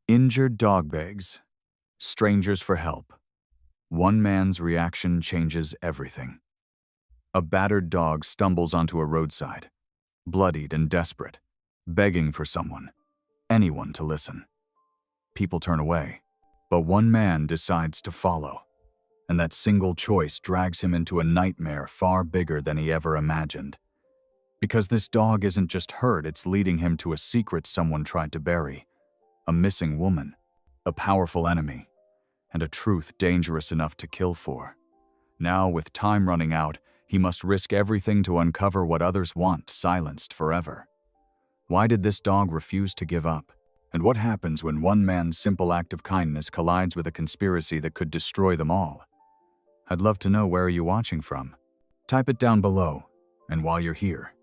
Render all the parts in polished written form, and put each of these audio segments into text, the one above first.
Injured dog begs. Strangers for help. One man's reaction changes everything. A battered dog stumbles onto a roadside, bloodied and desperate, begging for someone, anyone to listen. People turn away, but one man decides to follow, and that single choice drags him into a nightmare far bigger than he ever imagined. Because this dog isn't just hurt, it's leading him to a secret someone tried to bury, a missing woman, a powerful enemy, and a truth dangerous enough to kill for. Now, with time running out, he must risk everything to uncover what others want silenced forever. Why did this dog refuse to give up? And what happens when one man's simple act of kindness collides with a conspiracy that could destroy them all? I'd love to know, where are you watching from? Type it down below, and while you're here,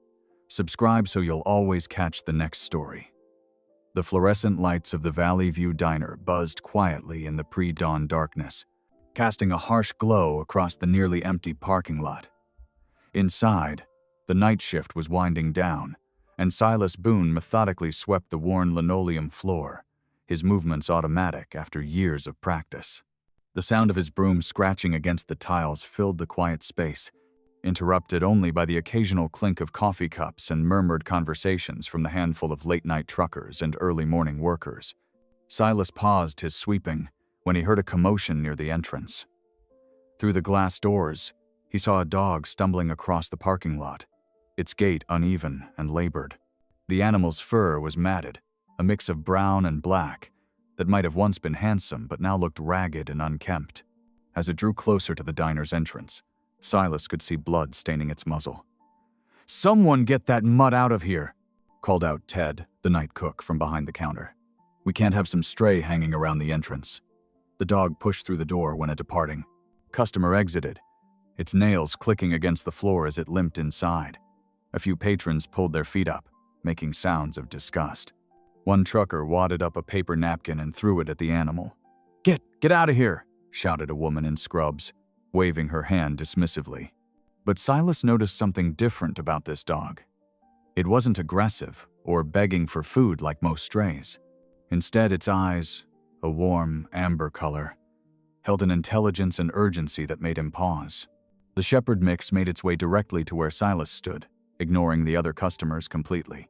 subscribe so you'll always catch the next story. The fluorescent lights of the Valley View Diner buzzed quietly in the pre-dawn darkness, casting a harsh glow across the nearly empty parking lot. Inside, the night shift was winding down, and Silas Boone methodically swept the worn linoleum floor, his movements automatic after years of practice. The sound of his broom scratching against the tiles filled the quiet space, interrupted only by the occasional clink of coffee cups and murmured conversations from the handful of late-night truckers and early-morning workers. Silas paused his sweeping when he heard a commotion near the entrance. Through the glass doors, he saw a dog stumbling across the parking lot, its gait uneven and labored. The animal's fur was matted, a mix of brown and black that might have once been handsome but now looked ragged and unkempt. As it drew closer to the diner's entrance, Silas could see blood staining its muzzle. "Someone get that mutt out of here," called out Ted, the night cook, from behind the counter. "We can't have some stray hanging around the entrance." The dog pushed through the door when a departing customer exited, its nails clicking against the floor as it limped inside. A few patrons pulled their feet up, making sounds of disgust. One trucker wadded up a paper napkin and threw it at the animal. Get out of here," shouted a woman in scrubs, waving her hand dismissively. But Silas noticed something different about this dog. It wasn't aggressive or begging for food like most strays. Instead, its eyes, a warm amber color, held an intelligence and urgency that made him pause. The shepherd mix made its way directly to where Silas stood, ignoring the other customers completely.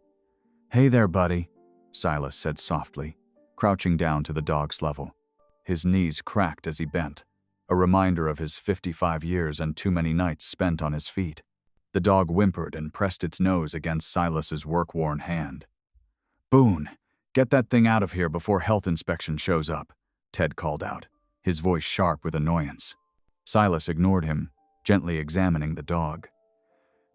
"Hey there, buddy," Silas said softly, crouching down to the dog's level. His knees cracked as he bent, a reminder of his 55 years and too many nights spent on his feet. The dog whimpered and pressed its nose against Silas's work-worn hand. "Boone, get that thing out of here before health inspection shows up," Ted called out, his voice sharp with annoyance. Silas ignored him, gently examining the dog.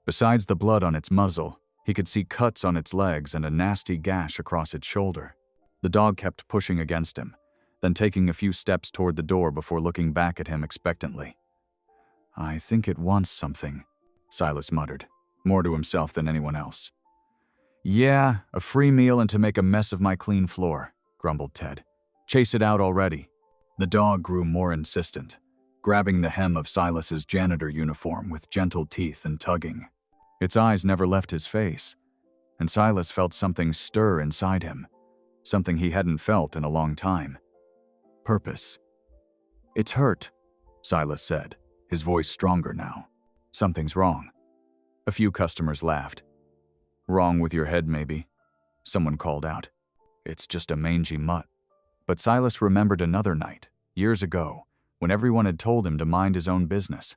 Besides the blood on its muzzle, he could see cuts on its legs and a nasty gash across its shoulder. The dog kept pushing against him, then taking a few steps toward the door before looking back at him expectantly. "I think it wants something," Silas muttered, more to himself than anyone else. "Yeah, a free meal and to make a mess of my clean floor," grumbled Ted. "Chase it out already." The dog grew more insistent, grabbing the hem of Silas's janitor uniform with gentle teeth and tugging. Its eyes never left his face, and Silas felt something stir inside him, something he hadn't felt in a long time. Purpose. "It's hurt," Silas said, his voice stronger now. "Something's wrong." A few customers laughed. "Wrong with your head, maybe," someone called out. "It's just a mangy mutt." But Silas remembered another night, years ago, when everyone had told him to mind his own business.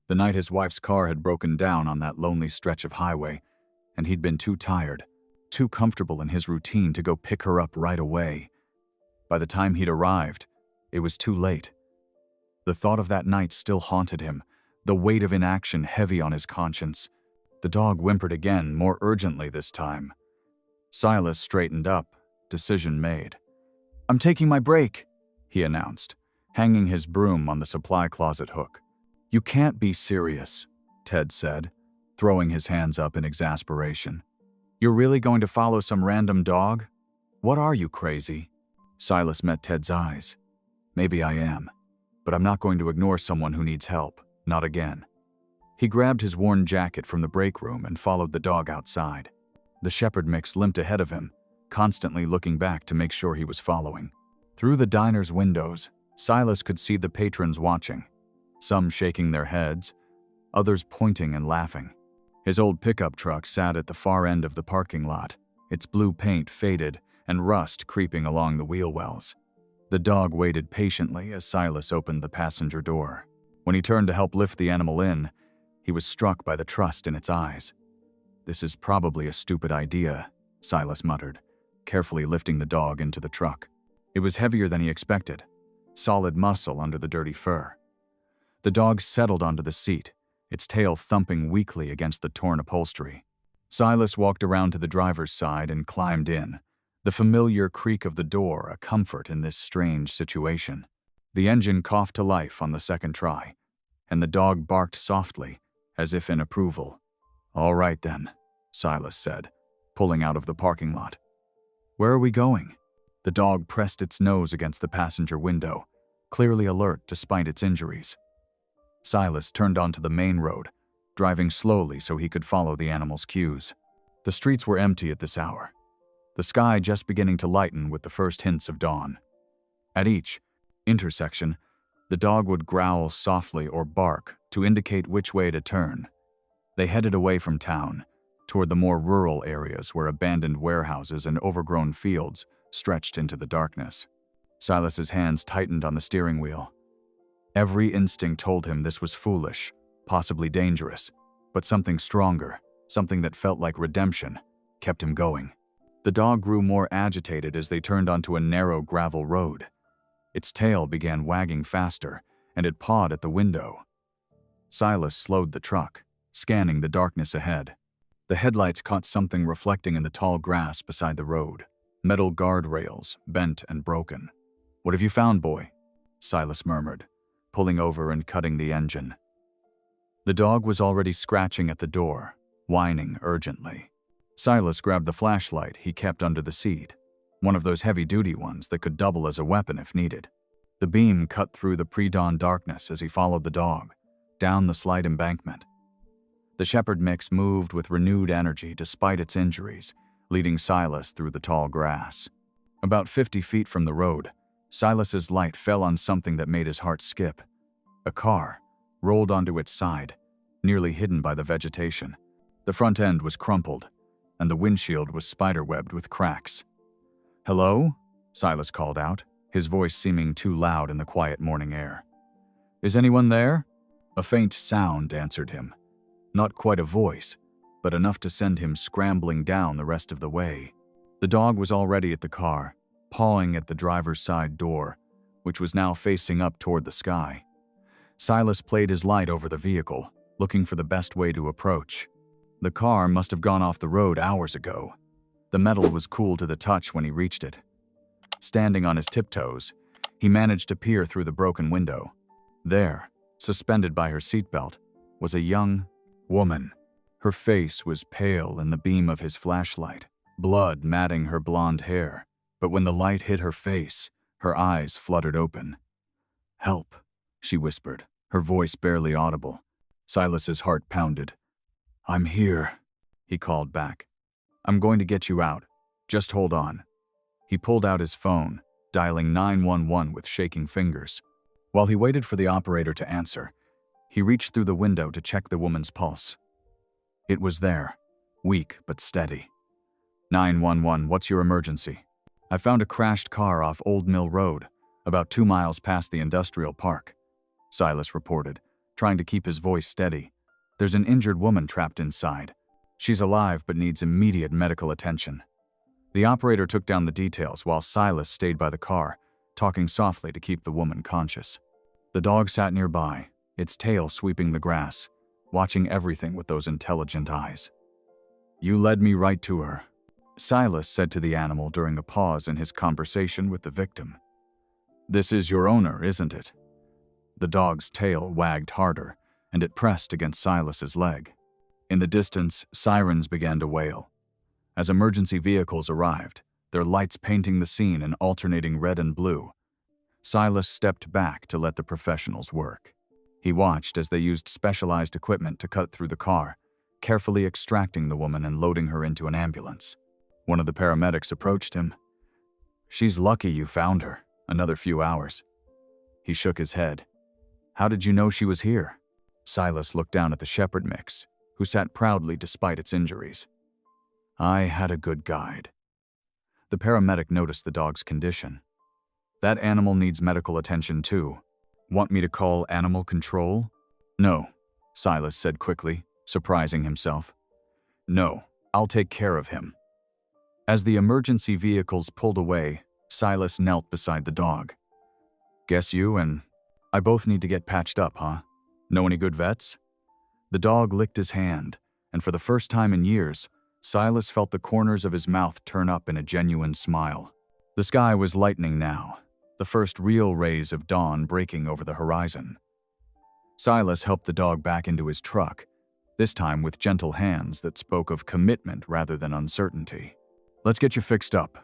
The night his wife's car had broken down on that lonely stretch of highway, and he'd been too tired, too comfortable in his routine to go pick her up right away. By the time he'd arrived, it was too late. The thought of that night still haunted him, the weight of inaction heavy on his conscience. The dog whimpered again, more urgently this time. Silas straightened up, decision made. "I'm taking my break," he announced, hanging his broom on the supply closet hook. "You can't be serious," Ted said, throwing his hands up in exasperation. "You're really going to follow some random dog? What are you, crazy?" Silas met Ted's eyes. "Maybe I am, but I'm not going to ignore someone who needs help, not again." He grabbed his worn jacket from the break room and followed the dog outside. The shepherd mix limped ahead of him, constantly looking back to make sure he was following. Through the diner's windows, Silas could see the patrons watching, some shaking their heads, others pointing and laughing. His old pickup truck sat at the far end of the parking lot, its blue paint faded and rust creeping along the wheel wells. The dog waited patiently as Silas opened the passenger door. When he turned to help lift the animal in, he was struck by the trust in its eyes. "This is probably a stupid idea," Silas muttered, carefully lifting the dog into the truck. It was heavier than he expected, solid muscle under the dirty fur. The dog settled onto the seat, its tail thumping weakly against the torn upholstery. Silas walked around to the driver's side and climbed in, the familiar creak of the door a comfort in this strange situation. The engine coughed to life on the second try, and the dog barked softly, as if in approval. "All right then," Silas said, pulling out of the parking lot. "Where are we going?" The dog pressed its nose against the passenger window, clearly alert despite its injuries. Silas turned onto the main road, driving slowly so he could follow the animal's cues. The streets were empty at this hour, the sky just beginning to lighten with the first hints of dawn. At each intersection, the dog would growl softly or bark to indicate which way to turn. They headed away from town, toward the more rural areas where abandoned warehouses and overgrown fields stretched into the darkness. Silas's hands tightened on the steering wheel. Every instinct told him this was foolish, possibly dangerous, but something stronger, something that felt like redemption, kept him going. The dog grew more agitated as they turned onto a narrow gravel road. Its tail began wagging faster, and it pawed at the window. Silas slowed the truck, scanning the darkness ahead. The headlights caught something reflecting in the tall grass beside the road. Metal guardrails, bent and broken. "What have you found, boy?" Silas murmured, pulling over and cutting the engine. The dog was already scratching at the door, whining urgently. Silas grabbed the flashlight he kept under the seat, one of those heavy-duty ones that could double as a weapon if needed. The beam cut through the pre-dawn darkness as he followed the dog, down the slight embankment. The shepherd mix moved with renewed energy despite its injuries, leading Silas through the tall grass. About 50 feet from the road, Silas's light fell on something that made his heart skip. A car rolled onto its side, nearly hidden by the vegetation. The front end was crumpled, and the windshield was spiderwebbed with cracks. "Hello?" Silas called out, his voice seeming too loud in the quiet morning air. "Is anyone there?" A faint sound answered him. Not quite a voice, but enough to send him scrambling down the rest of the way. The dog was already at the car, pawing at the driver's side door, which was now facing up toward the sky. Silas played his light over the vehicle, looking for the best way to approach. The car must have gone off the road hours ago. The metal was cool to the touch when he reached it. Standing on his tiptoes, he managed to peer through the broken window. There, suspended by her seatbelt, was a young woman. Her face was pale in the beam of his flashlight, blood matting her blonde hair. But when the light hit her face, her eyes fluttered open. "Help," she whispered, her voice barely audible. Silas's heart pounded. "I'm here," he called back. "I'm going to get you out. Just hold on." He pulled out his phone, dialing 911 with shaking fingers. While he waited for the operator to answer, he reached through the window to check the woman's pulse. It was there, weak but steady. 911, what's your emergency? I found a crashed car off Old Mill Road, about 2 miles past the industrial park, Silas reported, trying to keep his voice steady. There's an injured woman trapped inside. She's alive but needs immediate medical attention. The operator took down the details while Silas stayed by the car, talking softly to keep the woman conscious. The dog sat nearby, its tail sweeping the grass, watching everything with those intelligent eyes. "You led me right to her," Silas said to the animal during a pause in his conversation with the victim. "This is your owner, isn't it?" The dog's tail wagged harder, and it pressed against Silas's leg. In the distance, sirens began to wail. As emergency vehicles arrived, their lights painting the scene in alternating red and blue, Silas stepped back to let the professionals work. He watched as they used specialized equipment to cut through the car, carefully extracting the woman and loading her into an ambulance. One of the paramedics approached him. "She's lucky you found her," Another few hours. He shook his head. How did you know she was here? Silas looked down at the shepherd mix, who sat proudly despite its injuries. I had a good guide. The paramedic noticed the dog's condition. That animal needs medical attention too. Want me to call animal control? No, Silas said quickly, surprising himself. No, I'll take care of him. As the emergency vehicles pulled away, Silas knelt beside the dog. Guess you and I both need to get patched up, huh? Know any good vets? The dog licked his hand, and for the first time in years, Silas felt the corners of his mouth turn up in a genuine smile. The sky was lightening now, the first real rays of dawn breaking over the horizon. Silas helped the dog back into his truck, this time with gentle hands that spoke of commitment rather than uncertainty. Let's get you fixed up,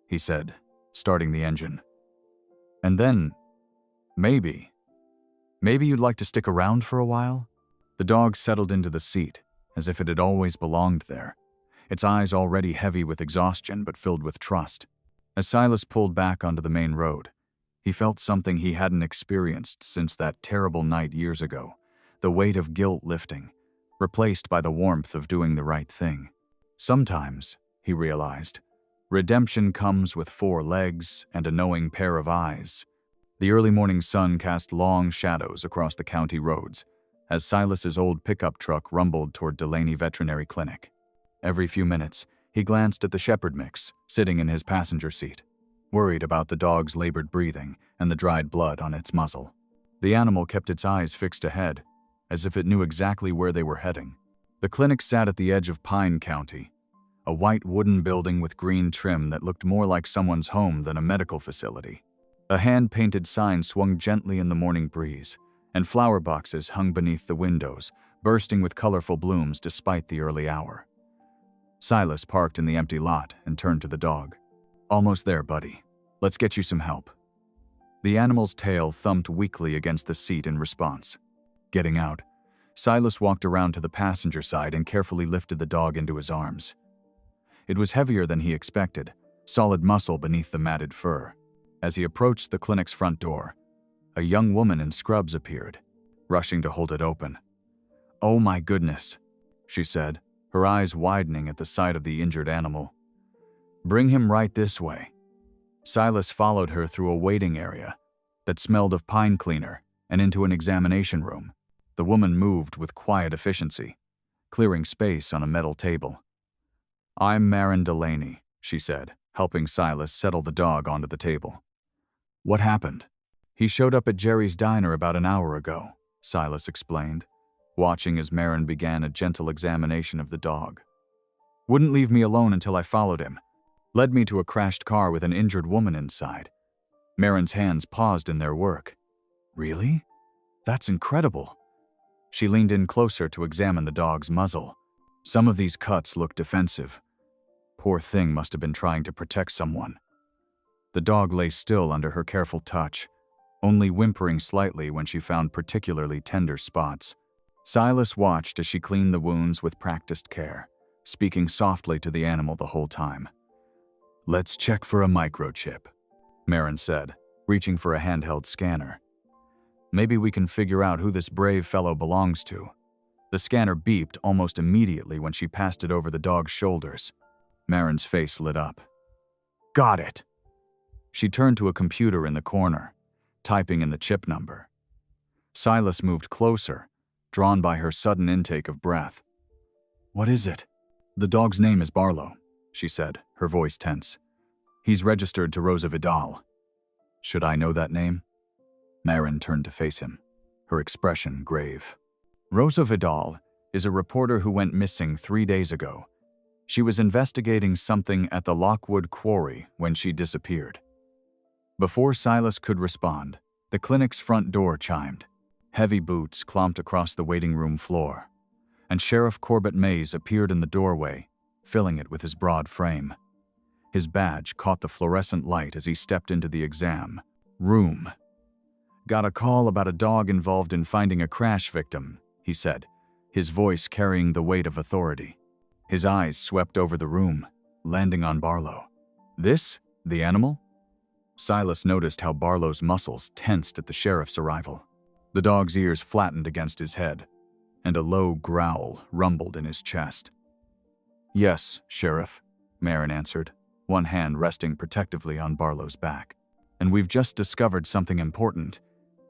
he said, starting the engine. And then, maybe you'd like to stick around for a while? The dog settled into the seat, as if it had always belonged there, its eyes already heavy with exhaustion but filled with trust. As Silas pulled back onto the main road, he felt something he hadn't experienced since that terrible night years ago, the weight of guilt lifting, replaced by the warmth of doing the right thing. Sometimes, he realized, redemption comes with 4 legs and a knowing pair of eyes. The early morning sun cast long shadows across the county roads as Silas's old pickup truck rumbled toward Delaney Veterinary Clinic. Every few minutes, he glanced at the shepherd mix sitting in his passenger seat, worried about the dog's labored breathing and the dried blood on its muzzle. The animal kept its eyes fixed ahead, as if it knew exactly where they were heading. The clinic sat at the edge of Pine County, a white wooden building with green trim that looked more like someone's home than a medical facility. A hand-painted sign swung gently in the morning breeze, and flower boxes hung beneath the windows, bursting with colorful blooms despite the early hour. Silas parked in the empty lot and turned to the dog. Almost there, buddy. Let's get you some help. The animal's tail thumped weakly against the seat in response. Getting out, Silas walked around to the passenger side and carefully lifted the dog into his arms. It was heavier than he expected, solid muscle beneath the matted fur. As he approached the clinic's front door, a young woman in scrubs appeared, rushing to hold it open. "Oh my goodness," she said, her eyes widening at the sight of the injured animal. "Bring him right this way." Silas followed her through a waiting area that smelled of pine cleaner and into an examination room. The woman moved with quiet efficiency, clearing space on a metal table. "I'm Marin Delaney," she said, helping Silas settle the dog onto the table. "What happened?" "He showed up at Jerry's diner about an hour ago," Silas explained, watching as Marin began a gentle examination of the dog. "Wouldn't leave me alone until I followed him. Led me to a crashed car with an injured woman inside." Marin's hands paused in their work. "Really? That's incredible." She leaned in closer to examine the dog's muzzle. Some of these cuts looked defensive. Poor thing must have been trying to protect someone. The dog lay still under her careful touch, only whimpering slightly when she found particularly tender spots. Silas watched as she cleaned the wounds with practiced care, speaking softly to the animal the whole time. "Let's check for a microchip," Marin said, reaching for a handheld scanner. "Maybe we can figure out who this brave fellow belongs to." The scanner beeped almost immediately when she passed it over the dog's shoulders. Marin's face lit up. "Got it!" She turned to a computer in the corner, typing in the chip number. Silas moved closer, drawn by her sudden intake of breath. "What is it?" "The dog's name is Barlow," she said, her voice tense. "He's registered to Rosa Vidal." "Should I know that name?" Marin turned to face him, her expression grave. "Rosa Vidal is a reporter who went missing 3 days ago. She was investigating something at the Lockwood Quarry when she disappeared." Before Silas could respond, the clinic's front door chimed. Heavy boots clomped across the waiting room floor, and Sheriff Corbett Mays appeared in the doorway, filling it with his broad frame. His badge caught the fluorescent light as he stepped into the exam room. "Got a call about a dog involved in finding a crash victim," he said, his voice carrying the weight of authority. His eyes swept over the room, landing on Barlow. "This? The animal?" Silas noticed how Barlow's muscles tensed at the sheriff's arrival. The dog's ears flattened against his head, and a low growl rumbled in his chest. "Yes, Sheriff," Marin answered, one hand resting protectively on Barlow's back. "And we've just discovered something important.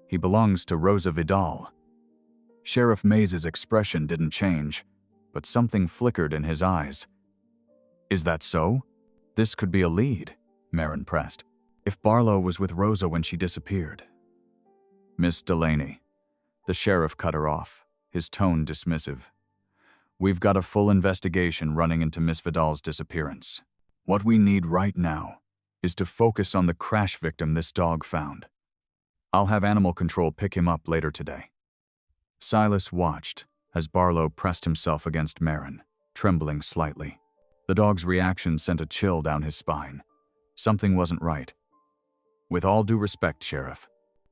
He belongs to Rosa Vidal." Sheriff Mays's expression didn't change, but something flickered in his eyes. "Is that so? This could be a lead," Marin pressed. "If Barlow was with Rosa when she disappeared." "Miss Delaney." The sheriff cut her off, his tone dismissive. "We've got a full investigation running into Miss Vidal's disappearance. What we need right now is to focus on the crash victim this dog found. I'll have animal control pick him up later today." Silas watched as Barlow pressed himself against Marin, trembling slightly. The dog's reaction sent a chill down his spine. Something wasn't right. "With all due respect, Sheriff,"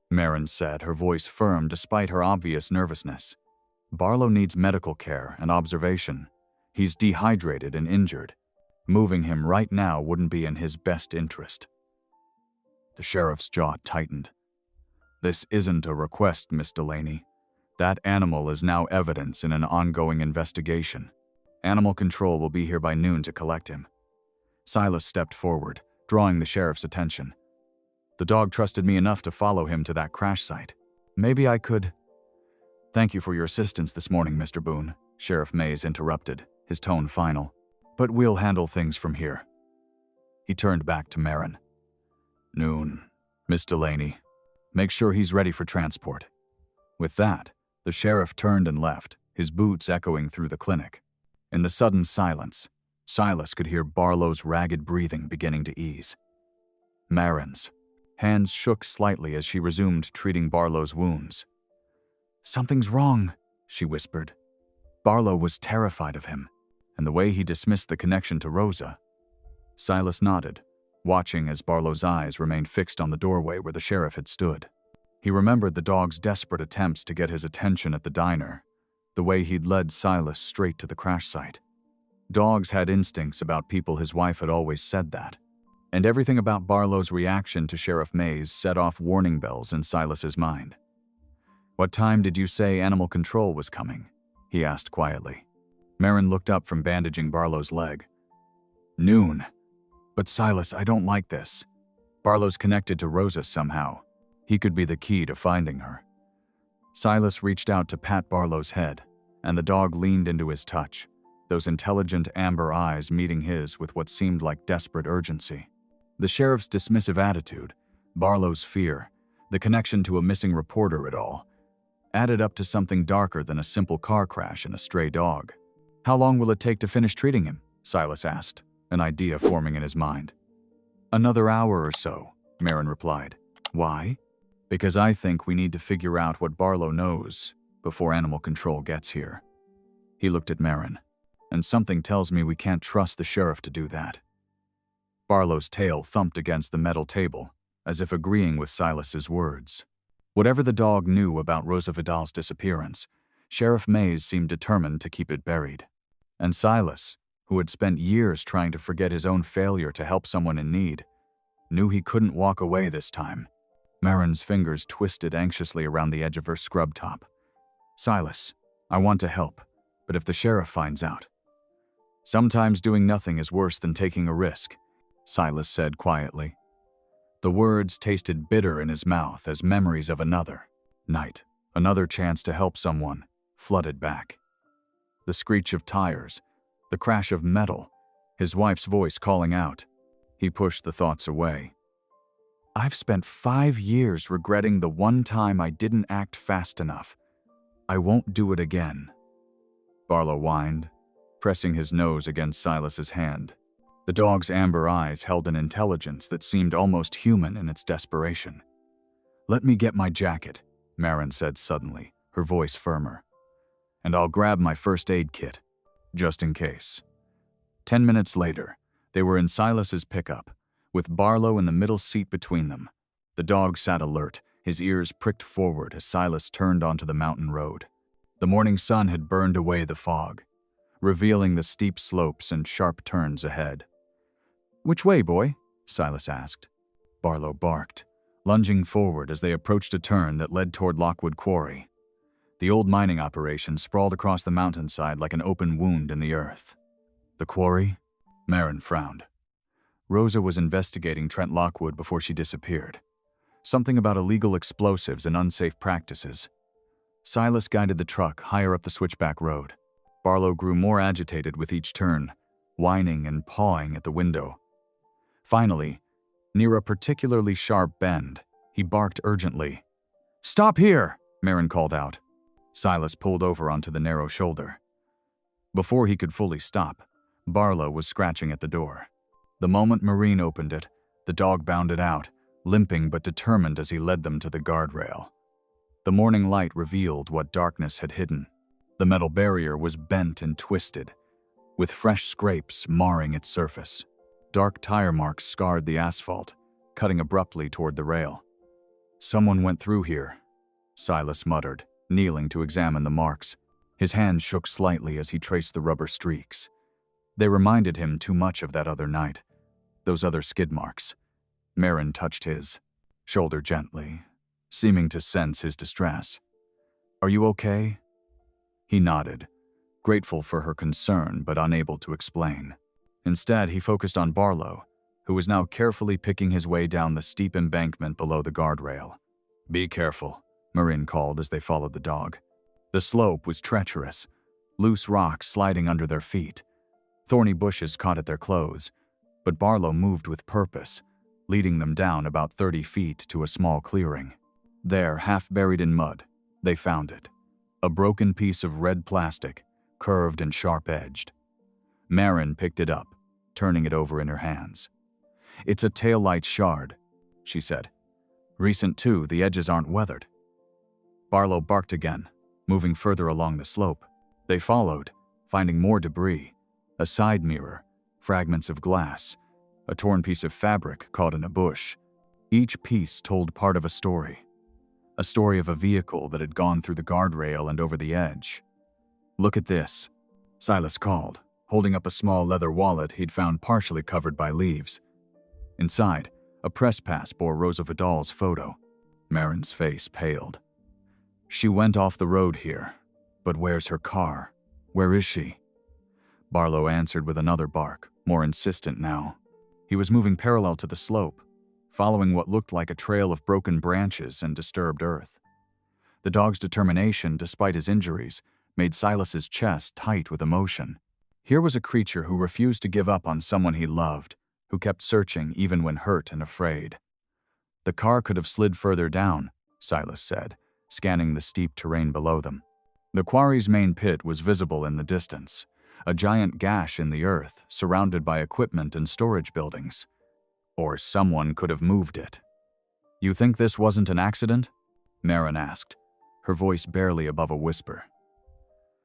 Marin said, her voice firm despite her obvious nervousness. "Barlow needs medical care and observation. He's dehydrated and injured. Moving him right now wouldn't be in his best interest." The sheriff's jaw tightened. "This isn't a request, Miss Delaney. That animal is now evidence in an ongoing investigation. Animal control will be here by noon to collect him." Silas stepped forward, drawing the sheriff's attention. "The dog trusted me enough to follow him to that crash site. Maybe I could—" "Thank you for your assistance this morning, Mr. Boone," Sheriff Mays interrupted, his tone final. "But we'll handle things from here." He turned back to Marin. "Noon, Miss Delaney. Make sure he's ready for transport." With that, the sheriff turned and left, his boots echoing through the clinic. In the sudden silence, Silas could hear Barlow's ragged breathing beginning to ease. Marin's hands shook slightly as she resumed treating Barlow's wounds. "Something's wrong," she whispered. Barlow was terrified of him, and the way he dismissed the connection to Rosa. Silas nodded, watching as Barlow's eyes remained fixed on the doorway where the sheriff had stood. He remembered the dog's desperate attempts to get his attention at the diner, the way he'd led Silas straight to the crash site. Dogs had instincts about people, his wife had always said that. And everything about Barlow's reaction to Sheriff Mays set off warning bells in Silas's mind. "What time did you say animal control was coming?" he asked quietly. Marin looked up from bandaging Barlow's leg. "Noon. But Silas, I don't like this. Barlow's connected to Rosa somehow. He could be the key to finding her." Silas reached out to pat Barlow's head, and the dog leaned into his touch, those intelligent amber eyes meeting his with what seemed like desperate urgency. The sheriff's dismissive attitude, Barlow's fear, the connection to a missing reporter, it all added up to something darker than a simple car crash and a stray dog. "How long will it take to finish treating him?" Silas asked, an idea forming in his mind. "Another hour or so," Marin replied. "Why?" "Because I think we need to figure out what Barlow knows before animal control gets here." He looked at Marin, "And something tells me we can't trust the sheriff to do that." Barlow's tail thumped against the metal table, as if agreeing with Silas's words. Whatever the dog knew about Rosa Vidal's disappearance, Sheriff Mays seemed determined to keep it buried. And Silas, who had spent years trying to forget his own failure to help someone in need, knew he couldn't walk away this time. Marin's fingers twisted anxiously around the edge of her scrub top. "Silas, I want to help, but if the sheriff finds out..." "Sometimes doing nothing is worse than taking a risk," Silas said quietly. The words tasted bitter in his mouth as memories of another night, another chance to help someone, flooded back. The screech of tires, the crash of metal, his wife's voice calling out. He pushed the thoughts away. "I've spent 5 years regretting the one time I didn't act fast enough. I won't do it again." Barlow whined, pressing his nose against Silas's hand. The dog's amber eyes held an intelligence that seemed almost human in its desperation. "Let me get my jacket," Marin said suddenly, her voice firmer. "And I'll grab my first aid kit, just in case." 10 minutes later, they were in Silas's pickup, with Barlow in the middle seat between them. The dog sat alert, his ears pricked forward as Silas turned onto the mountain road. The morning sun had burned away the fog, revealing the steep slopes and sharp turns ahead. "Which way, boy?" Silas asked. Barlow barked, lunging forward as they approached a turn that led toward Lockwood Quarry. The old mining operation sprawled across the mountainside like an open wound in the earth. The quarry? Marin frowned. Rosa was investigating Trent Lockwood before she disappeared. Something about illegal explosives and unsafe practices. Silas guided the truck higher up the switchback road. Barlow grew more agitated with each turn, whining and pawing at the window. Finally, near a particularly sharp bend, he barked urgently. "Stop here!" Marin called out. Silas pulled over onto the narrow shoulder. Before he could fully stop, Barlow was scratching at the door. The moment Marine opened it, the dog bounded out, limping but determined as he led them to the guardrail. The morning light revealed what darkness had hidden. The metal barrier was bent and twisted, with fresh scrapes marring its surface. Dark tire marks scarred the asphalt, cutting abruptly toward the rail. "Someone went through here," Silas muttered, kneeling to examine the marks. His hand shook slightly as he traced the rubber streaks. They reminded him too much of that other night, those other skid marks. Marin touched his shoulder gently, seeming to sense his distress. "Are you okay?" He nodded, grateful for her concern but unable to explain. Instead, he focused on Barlow, who was now carefully picking his way down the steep embankment below the guardrail. "Be careful," Marin called as they followed the dog. The slope was treacherous, loose rocks sliding under their feet. Thorny bushes caught at their clothes, but Barlow moved with purpose, leading them down about 30 feet to a small clearing. There, half buried in mud, they found it. A broken piece of red plastic, curved and sharp-edged. Marin picked it up, turning it over in her hands. "It's a taillight shard," she said. "Recent too, the edges aren't weathered." Barlow barked again, moving further along the slope. They followed, finding more debris, a side mirror, fragments of glass, a torn piece of fabric caught in a bush. Each piece told part of a story of a vehicle that had gone through the guardrail and over the edge. "Look at this," Silas called, holding up a small leather wallet he'd found partially covered by leaves. Inside, a press pass bore Rosa Vidal's photo. Marin's face paled. "She went off the road here, but where's her car? Where is she?" Barlow answered with another bark, more insistent now. He was moving parallel to the slope, following what looked like a trail of broken branches and disturbed earth. The dog's determination, despite his injuries, made Silas's chest tight with emotion. Here was a creature who refused to give up on someone he loved, who kept searching even when hurt and afraid. "The car could have slid further down," Silas said, scanning the steep terrain below them. The quarry's main pit was visible in the distance, a giant gash in the earth surrounded by equipment and storage buildings. Or someone could have moved it. "You think this wasn't an accident?" Marin asked, her voice barely above a whisper.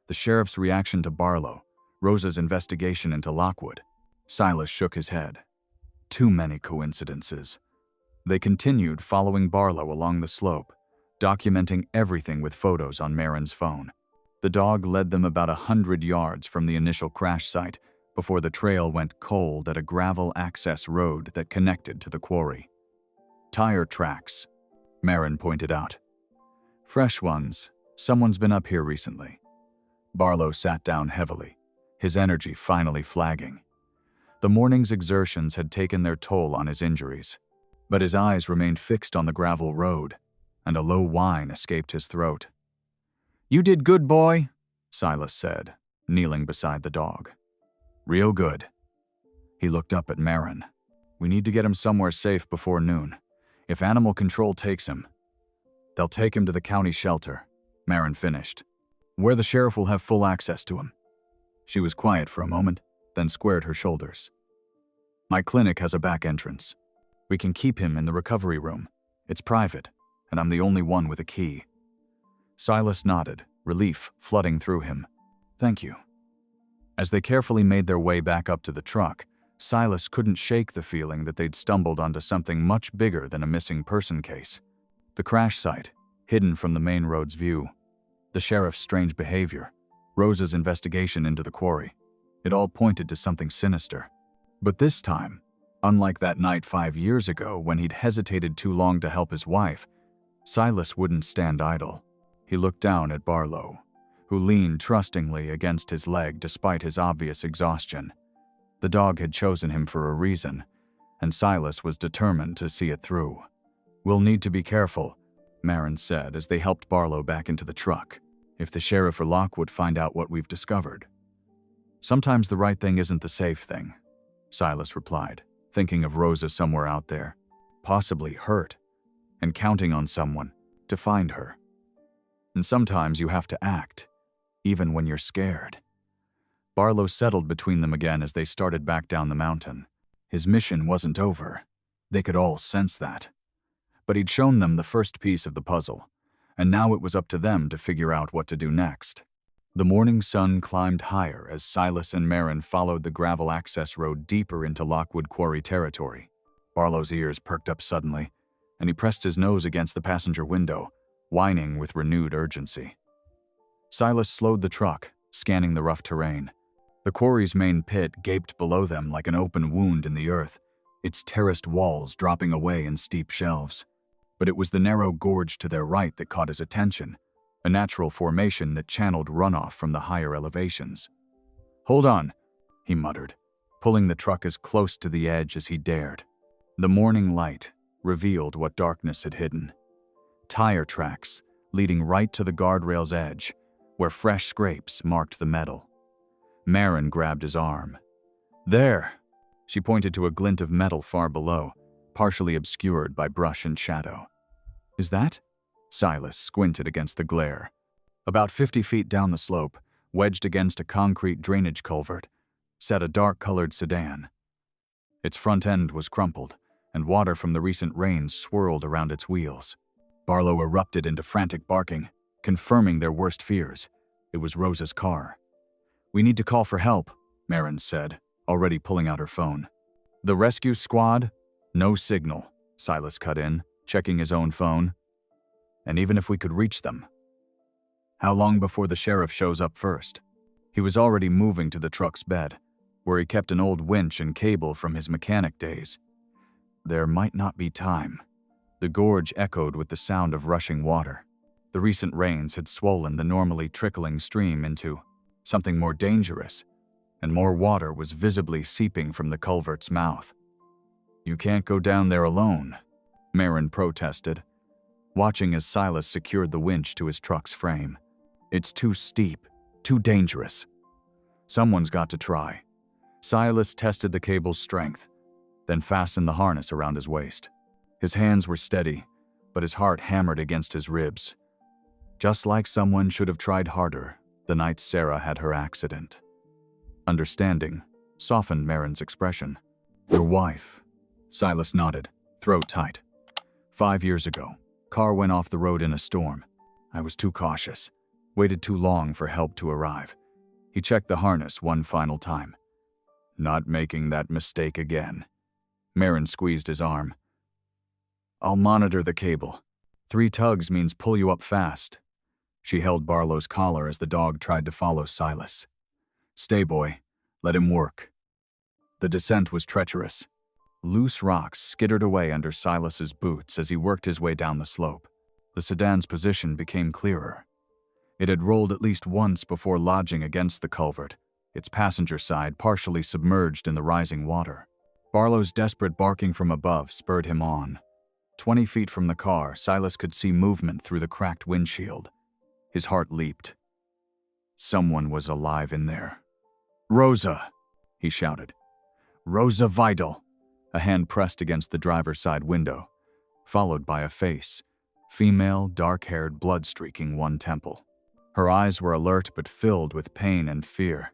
The sheriff's reaction to Barlow, Rosa's investigation into Lockwood. Silas shook his head. Too many coincidences. They continued following Barlow along the slope, documenting everything with photos on Marin's phone. The dog led them about 100 yards from the initial crash site before the trail went cold at a gravel access road that connected to the quarry. "Tire tracks," Marin pointed out. "Fresh ones. Someone's been up here recently." Barlow sat down heavily, his energy finally flagging. The morning's exertions had taken their toll on his injuries, but his eyes remained fixed on the gravel road, and a low whine escaped his throat. "You did good, boy," Silas said, kneeling beside the dog. "Real good." He looked up at Marin. "We need to get him somewhere safe before noon. If animal control takes him, they'll take him to the county shelter," Marin finished, "where the sheriff will have full access to him." She was quiet for a moment, then squared her shoulders. "My clinic has a back entrance. We can keep him in the recovery room. It's private, and I'm the only one with a key." Silas nodded, relief flooding through him. "Thank you." As they carefully made their way back up to the truck, Silas couldn't shake the feeling that they'd stumbled onto something much bigger than a missing person case. The crash site, hidden from the main road's view, the sheriff's strange behavior, Rosa's investigation into the quarry. It all pointed to something sinister. But this time, Unlike that night 5 years ago when he'd hesitated too long to help his wife, Silas wouldn't stand idle. He looked down at Barlow, who leaned trustingly against his leg despite his obvious exhaustion. The dog had chosen him for a reason, and Silas was determined to see it through. "We'll need to be careful," Marin said as they helped Barlow back into the truck. "If the sheriff or Lockwood find out what we've discovered." "Sometimes the right thing isn't the safe thing," Silas replied, thinking of Rosa somewhere out there, possibly hurt, and counting on someone to find her. "And sometimes you have to act, even when you're scared." Barlow settled between them again as they started back down the mountain. His mission wasn't over. They could all sense that. But he'd shown them the first piece of the puzzle, and now it was up to them to figure out what to do next. The morning sun climbed higher as Silas and Marin followed the gravel access road deeper into Lockwood Quarry territory. Barlow's ears perked up suddenly, and he pressed his nose against the passenger window, whining with renewed urgency. Silas slowed the truck, scanning the rough terrain. The quarry's main pit gaped below them like an open wound in the earth, its terraced walls dropping away in steep shelves. But it was the narrow gorge to their right that caught his attention, a natural formation that channeled runoff from the higher elevations. "Hold on," he muttered, pulling the truck as close to the edge as he dared. The morning light revealed what darkness had hidden. Tire tracks leading right to the guardrail's edge, where fresh scrapes marked the metal. Marin grabbed his arm. "There!" She pointed to a glint of metal far below, partially obscured by brush and shadow. "Is that?" Silas squinted against the glare. About 50 feet down the slope, wedged against a concrete drainage culvert, sat a dark-colored sedan. Its front end was crumpled, and water from the recent rains swirled around its wheels. Barlow erupted into frantic barking, confirming their worst fears. It was Rosa's car. "We need to call for help," Marin said, already pulling out her phone. "The rescue squad?" "No signal," Silas cut in, checking his own phone. "And even if we could reach them, how long before the sheriff shows up first?" He was already moving to the truck's bed, where he kept an old winch and cable from his mechanic days. There might not be time. The gorge echoed with the sound of rushing water. The recent rains had swollen the normally trickling stream into something more dangerous, and more water was visibly seeping from the culvert's mouth. "You can't go down there alone," Marin protested, watching as Silas secured the winch to his truck's frame. "It's too steep, too dangerous. Someone's got to try." Silas tested the cable's strength, then fastened the harness around his waist. His hands were steady, but his heart hammered against his ribs. Just like someone should have tried harder the night Sarah had her accident. Understanding softened Marin's expression. "Your wife," Silas nodded, throat tight. 5 years ago, car went off the road in a storm. I was too cautious, waited too long for help to arrive." He checked the harness one final time. "Not making that mistake again." Marin squeezed his arm. "I'll monitor the cable. 3 tugs means pull you up fast." She held Barlow's collar as the dog tried to follow Silas. "Stay, boy. Let him work." The descent was treacherous. Loose rocks skittered away under Silas's boots as he worked his way down the slope. The sedan's position became clearer. It had rolled at least once before lodging against the culvert, its passenger side partially submerged in the rising water. Barlow's desperate barking from above spurred him on. 20 feet from the car, Silas could see movement through the cracked windshield. His heart leaped. Someone was alive in there. "Rosa!" he shouted. "Rosa Vidal!" A hand pressed against the driver's side window, followed by a face, female, dark-haired, blood-streaking one temple. Her eyes were alert but filled with pain and fear.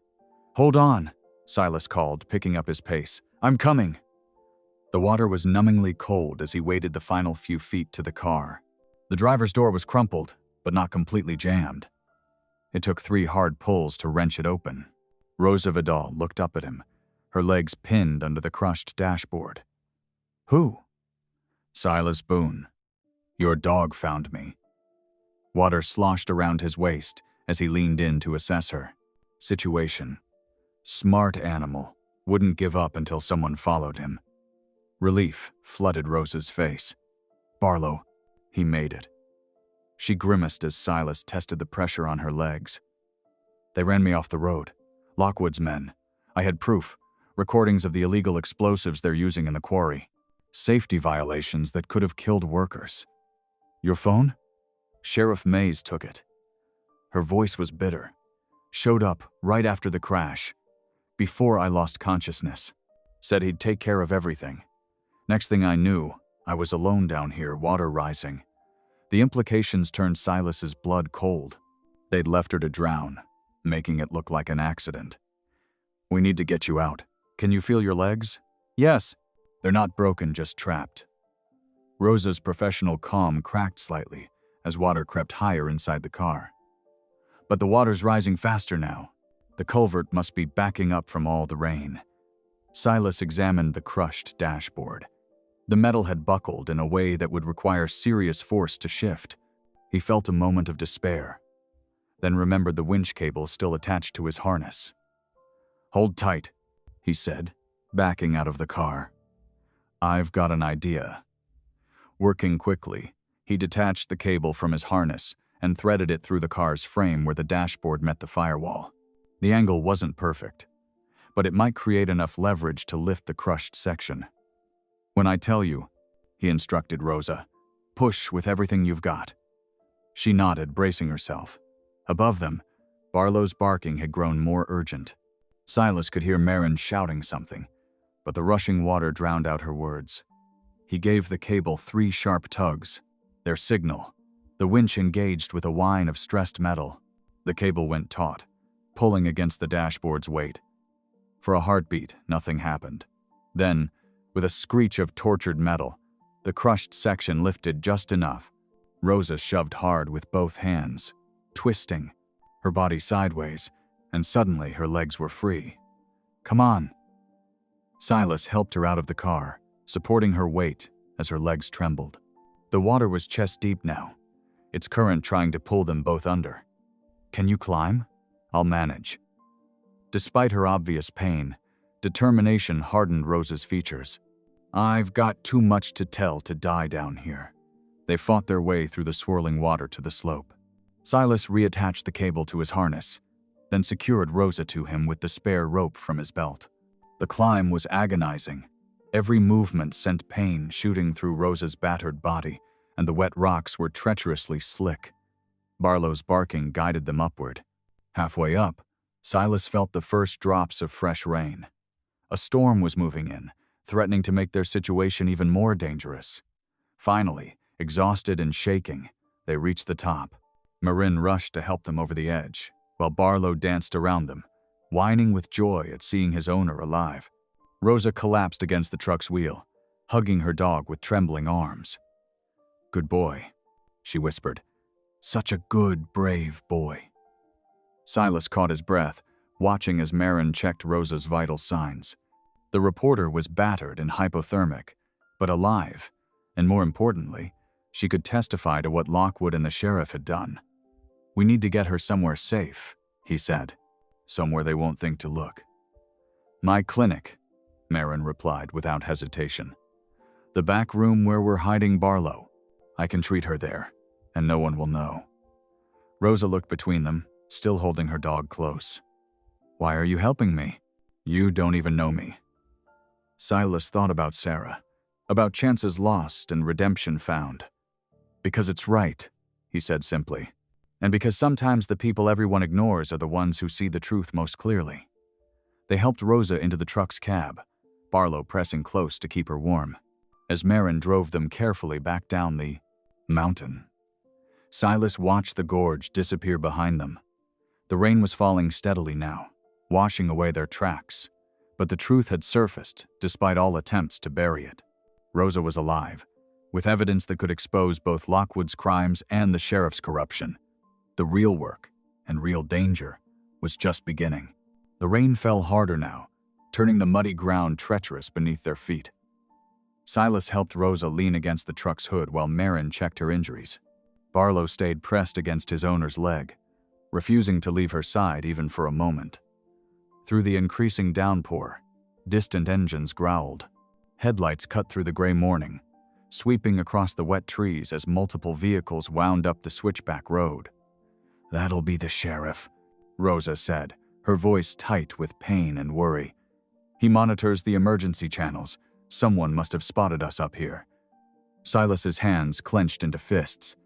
"Hold on," Silas called, picking up his pace. "I'm coming." The water was numbingly cold as he waded the final few feet to the car. The driver's door was crumpled, but not completely jammed. It took 3 hard pulls to wrench it open. Rosa Vidal looked up at him, her legs pinned under the crushed dashboard. "Who?" "Silas Boone. Your dog found me." Water sloshed around his waist as he leaned in to assess her. Situation. Smart animal. Wouldn't give up until someone followed him. Relief flooded Rosa's face. "Barlow, he made it." She grimaced as Silas tested the pressure on her legs. "They ran me off the road. Lockwood's men. I had proof, recordings of the illegal explosives they're using in the quarry. Safety violations that could have killed workers." "Your phone?" "Sheriff Mays took it." Her voice was bitter. "Showed up right after the crash, before I lost consciousness. Said he'd take care of everything. Next thing I knew, I was alone down here, water rising." The implications turned Silas's blood cold. They'd left her to drown, making it look like an accident. "We need to get you out. Can you feel your legs?" "Yes." "They're not broken, just trapped." Rosa's professional calm cracked slightly as water crept higher inside the car. "But the water's rising faster now. The culvert must be backing up from all the rain." Silas examined the crushed dashboard. The metal had buckled in a way that would require serious force to shift. He felt a moment of despair, then remembered the winch cable still attached to his harness. "Hold tight," he said, backing out of the car. "I've got an idea." Working quickly, he detached the cable from his harness and threaded it through the car's frame where the dashboard met the firewall. The angle wasn't perfect, but it might create enough leverage to lift the crushed section. "When I tell you," he instructed Rosa, "push with everything you've got." She nodded, bracing herself. Above them, Barlow's barking had grown more urgent. Silas could hear Marin shouting something, but the rushing water drowned out her words. He gave the cable 3 sharp tugs. Their signal. The winch engaged with a whine of stressed metal. The cable went taut, pulling against the dashboard's weight. For a heartbeat, nothing happened. Then, with a screech of tortured metal, the crushed section lifted just enough. Rosa shoved hard with both hands, twisting, her body sideways, and suddenly her legs were free. "Come on." Silas helped her out of the car, supporting her weight as her legs trembled. The water was chest deep now, its current trying to pull them both under. "Can you climb?" "I'll manage." Despite her obvious pain, determination hardened Rosa's features. "I've got too much to tell to die down here." They fought their way through the swirling water to the slope. Silas reattached the cable to his harness, then secured Rosa to him with the spare rope from his belt. The climb was agonizing. Every movement sent pain shooting through Rosa's battered body, and the wet rocks were treacherously slick. Barlow's barking guided them upward. Halfway up, Silas felt the first drops of fresh rain. A storm was moving in, threatening to make their situation even more dangerous. Finally, exhausted and shaking, they reached the top. Marin rushed to help them over the edge, while Barlow danced around them, whining with joy at seeing his owner alive. Rosa collapsed against the truck's wheel, hugging her dog with trembling arms. "Good boy," she whispered. "Such a good, brave boy." Silas caught his breath, watching as Marin checked Rosa's vital signs. The reporter was battered and hypothermic, but alive, and more importantly, she could testify to what Lockwood and the sheriff had done. "We need to get her somewhere safe," he said. "Somewhere they won't think to look." "My clinic," Marin replied without hesitation. "The back room where we're hiding Barlow. I can treat her there, and no one will know." Rosa looked between them, still holding her dog close. "Why are you helping me? You don't even know me." Silas thought about Sarah, about chances lost and redemption found. "Because it's right," he said simply, "and because sometimes the people everyone ignores are the ones who see the truth most clearly." They helped Rosa into the truck's cab, Barlow pressing close to keep her warm, as Marin drove them carefully back down the mountain. Silas watched the gorge disappear behind them. The rain was falling steadily now, washing away their tracks, but the truth had surfaced despite all attempts to bury it. Rosa was alive, with evidence that could expose both Lockwood's crimes and the sheriff's corruption. The real work, and real danger, was just beginning. The rain fell harder now, turning the muddy ground treacherous beneath their feet. Silas helped Rosa lean against the truck's hood while Marin checked her injuries. Barlow stayed pressed against his owner's leg, refusing to leave her side even for a moment. Through the increasing downpour, distant engines growled. Headlights cut through the gray morning, sweeping across the wet trees as multiple vehicles wound up the switchback road. "That'll be the sheriff," Rosa said, her voice tight with pain and worry. "He monitors the emergency channels. Someone must have spotted us up here." Silas's hands clenched into fists.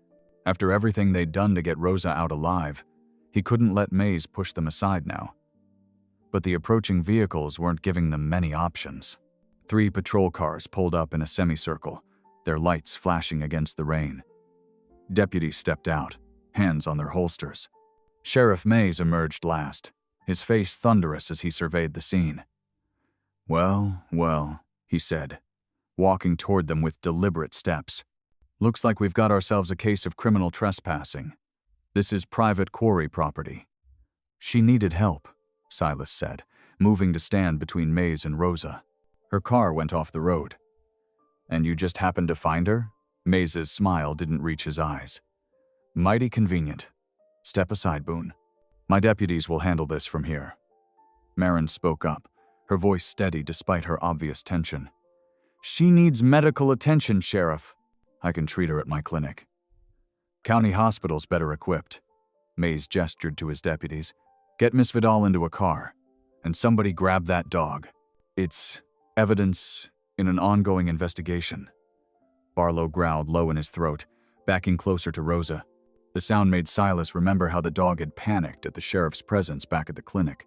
After everything they'd done to get Rosa out alive, he couldn't let Maze push them aside now. But the approaching vehicles weren't giving them many options. 3 patrol cars pulled up in a semicircle, their lights flashing against the rain. Deputies stepped out, hands on their holsters. Sheriff Maze emerged last, his face thunderous as he surveyed the scene. "Well, well," he said, walking toward them with deliberate steps. "Looks like we've got ourselves a case of criminal trespassing. This is private quarry property." "She needed help," Silas said, moving to stand between Maze and Rosa. Her car went off the road. "And you just happened to find her?" Maze's smile didn't reach his eyes. "Mighty convenient. Step aside, Boone. My deputies will handle this from here." Marin spoke up, her voice steady despite her obvious tension. "She needs medical attention, Sheriff." "I can treat her at my clinic." "County hospital's better equipped." Maze gestured to his deputies. "Get Miss Vidal into a car, and somebody grab that dog. It's evidence in an ongoing investigation." Barlow growled low in his throat, backing closer to Rosa. The sound made Silas remember how the dog had panicked at the sheriff's presence back at the clinic.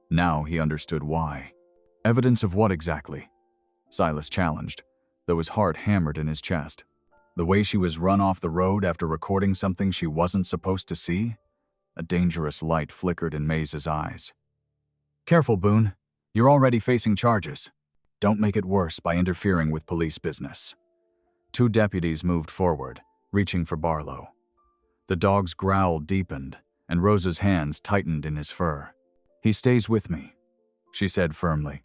Now he understood why. "Evidence of what exactly?" Silas challenged, though his heart hammered in his chest. "The way she was run off the road after recording something she wasn't supposed to see?" A dangerous light flickered in Maze's eyes. "Careful, Boone. You're already facing charges. Don't make it worse by interfering with police business." 2 deputies moved forward, reaching for Barlow. The dog's growl deepened, and Rosa's hands tightened in his fur. "He stays with me," she said firmly.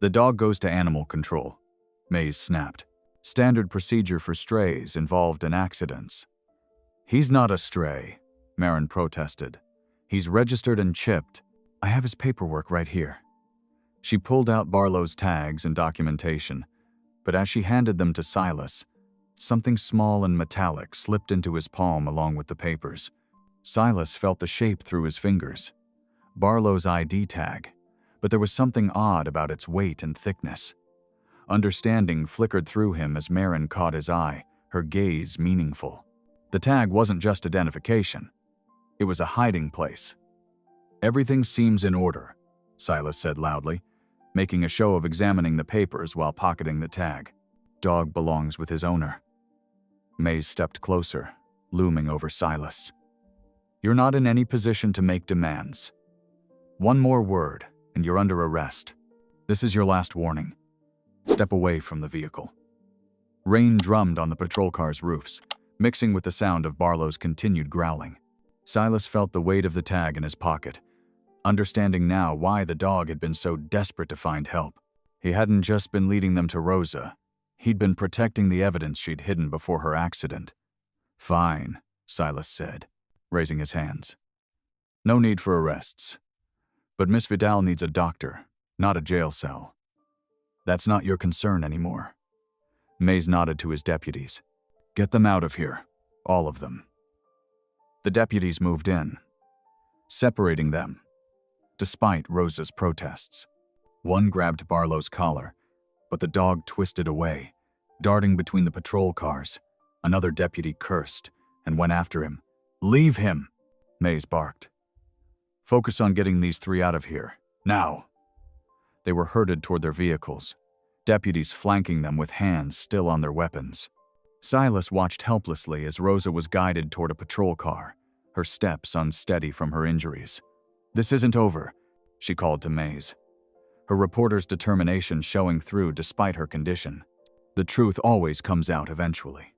"The dog goes to animal control," Maze snapped. "Standard procedure for strays involved in accidents." "He's not a stray," Marin protested. "He's registered and chipped. I have his paperwork right here." She pulled out Barlow's tags and documentation, but as she handed them to Silas, something small and metallic slipped into his palm along with the papers. Silas felt the shape through his fingers. Barlow's ID tag, but there was something odd about its weight and thickness. Understanding flickered through him as Marin caught his eye, her gaze meaningful. The tag wasn't just identification. It was a hiding place. "Everything seems in order," Silas said loudly, making a show of examining the papers while pocketing the tag. "Dog belongs with his owner." Maze stepped closer, looming over Silas. "You're not in any position to make demands. One more word, and you're under arrest. This is your last warning. Step away from the vehicle." Rain drummed on the patrol car's roofs, mixing with the sound of Barlow's continued growling. Silas felt the weight of the tag in his pocket, understanding now why the dog had been so desperate to find help. He hadn't just been leading them to Rosa. He'd been protecting the evidence she'd hidden before her accident. "Fine," Silas said, raising his hands. "No need for arrests. But Miss Vidal needs a doctor, not a jail cell. That's not your concern anymore." Maze nodded to his deputies. "Get them out of here, all of them." The deputies moved in, separating them, despite Rosa's protests. One grabbed Barlow's collar, but the dog twisted away, darting between the patrol cars. Another deputy cursed and went after him. "Leave him," Maze barked. "Focus on getting these 3 out of here, now." They were herded toward their vehicles, deputies flanking them with hands still on their weapons. Silas watched helplessly as Rosa was guided toward a patrol car, her steps unsteady from her injuries. "This isn't over," she called to Maze, her reporter's determination showing through despite her condition. "The truth always comes out eventually."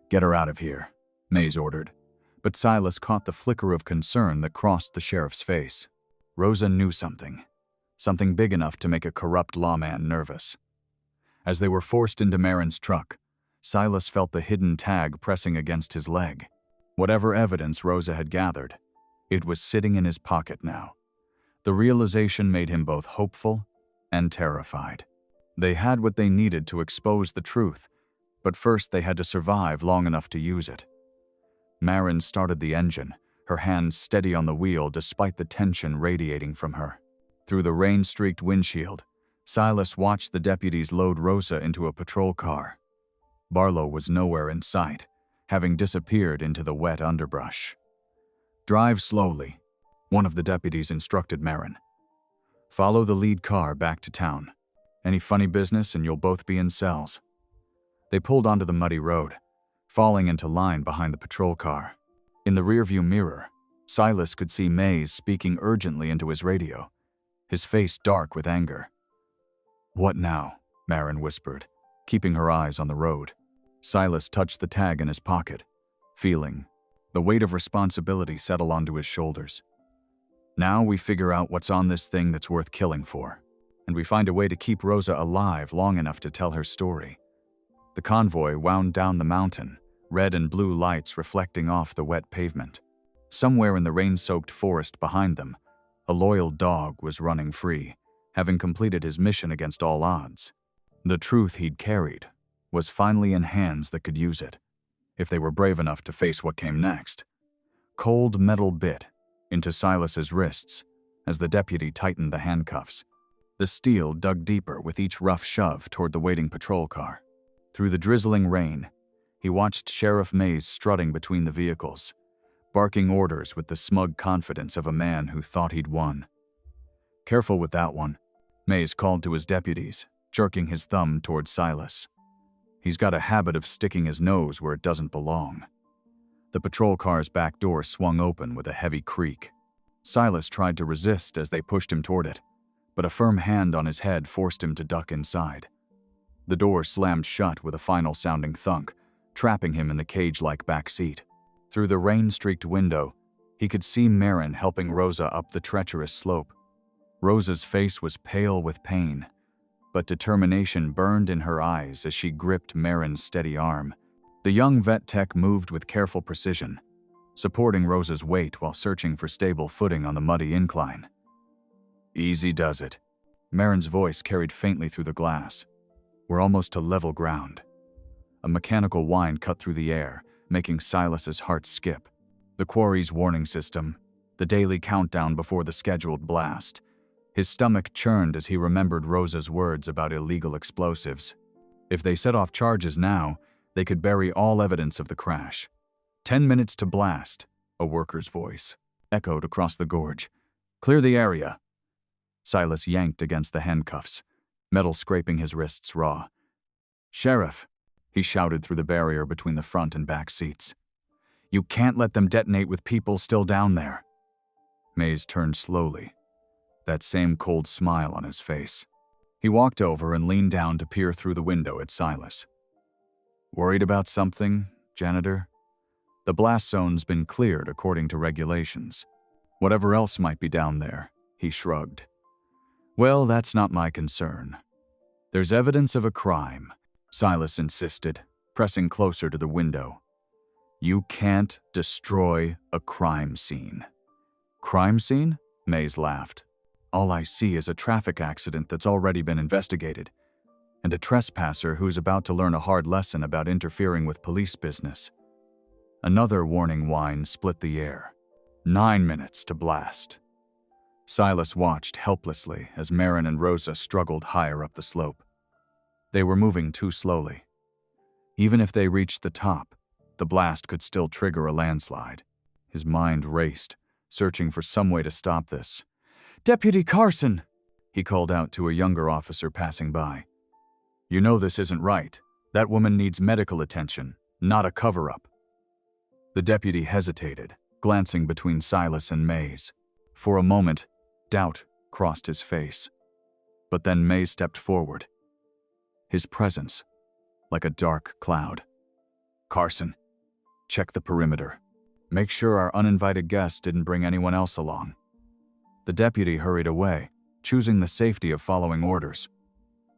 "Get her out of here," Maze ordered, but Silas caught the flicker of concern that crossed the sheriff's face. Rosa knew something big enough to make a corrupt lawman nervous. As they were forced into Marin's truck, Silas felt the hidden tag pressing against his leg. Whatever evidence Rosa had gathered, it was sitting in his pocket now. The realization made him both hopeful and terrified. They had what they needed to expose the truth, but first they had to survive long enough to use it. Marin started the engine, her hands steady on the wheel despite the tension radiating from her. Through the rain-streaked windshield, Silas watched the deputies load Rosa into a patrol car. Barlow was nowhere in sight, having disappeared into the wet underbrush. "Drive slowly," one of the deputies instructed Marin. "Follow the lead car back to town. Any funny business and you'll both be in cells." They pulled onto the muddy road, falling into line behind the patrol car. In the rearview mirror, Silas could see Mays speaking urgently into his radio, his face dark with anger. "What now?" Marin whispered, keeping her eyes on the road. Silas touched the tag in his pocket, feeling the weight of responsibility settle onto his shoulders. "Now we figure out what's on this thing that's worth killing for, and we find a way to keep Rosa alive long enough to tell her story." The convoy wound down the mountain, red and blue lights reflecting off the wet pavement. Somewhere in the rain-soaked forest behind them, a loyal dog was running free, having completed his mission against all odds. The truth he'd carried was finally in hands that could use it, if they were brave enough to face what came next. Cold metal bit into Silas's wrists as the deputy tightened the handcuffs. The steel dug deeper with each rough shove toward the waiting patrol car. Through the drizzling rain, he watched Sheriff Mays strutting between the vehicles, barking orders with the smug confidence of a man who thought he'd won. "Careful with that one," Mays called to his deputies, jerking his thumb toward Silas. "He's got a habit of sticking his nose where it doesn't belong." The patrol car's back door swung open with a heavy creak. Silas tried to resist as they pushed him toward it, but a firm hand on his head forced him to duck inside. The door slammed shut with a final sounding thunk, trapping him in the cage-like back seat. Through the rain-streaked window, he could see Marin helping Rosa up the treacherous slope. Rosa's face was pale with pain, but determination burned in her eyes as she gripped Marin's steady arm. The young vet tech moved with careful precision, supporting Rosa's weight while searching for stable footing on the muddy incline. "Easy does it." Marin's voice carried faintly through the glass. "We're almost to level ground." A mechanical whine cut through the air, making Silas's heart skip. The quarry's warning system, the daily countdown before the scheduled blast. His stomach churned as he remembered Rosa's words about illegal explosives. If they set off charges now, they could bury all evidence of the crash. 10 minutes to blast, a worker's voice echoed across the gorge. "Clear the area." Silas yanked against the handcuffs, metal scraping his wrists raw. "Sheriff," he shouted through the barrier between the front and back seats. "You can't let them detonate with people still down there." Mays turned slowly, that same cold smile on his face. He walked over and leaned down to peer through the window at Silas. "Worried about something, janitor?" "The blast zone's been cleared according to regulations. Whatever else might be down there," he shrugged. "Well, that's not my concern. There's evidence of a crime," Silas insisted, pressing closer to the window. "You can't destroy a crime scene." "Crime scene?" Mays laughed. "All I see is a traffic accident that's already been investigated, and a trespasser who's about to learn a hard lesson about interfering with police business." Another warning whine split the air. 9 minutes to blast. Silas watched helplessly as Marin and Rosa struggled higher up the slope. They were moving too slowly. Even if they reached the top, the blast could still trigger a landslide. His mind raced, searching for some way to stop this. "Deputy Carson!" he called out to a younger officer passing by. "You know this isn't right. That woman needs medical attention, not a cover-up." The deputy hesitated, glancing between Silas and Mays. For a moment, doubt crossed his face. But then Mays stepped forward, his presence like a dark cloud. "Carson, check the perimeter. Make sure our uninvited guests didn't bring anyone else along." The deputy hurried away, choosing the safety of following orders.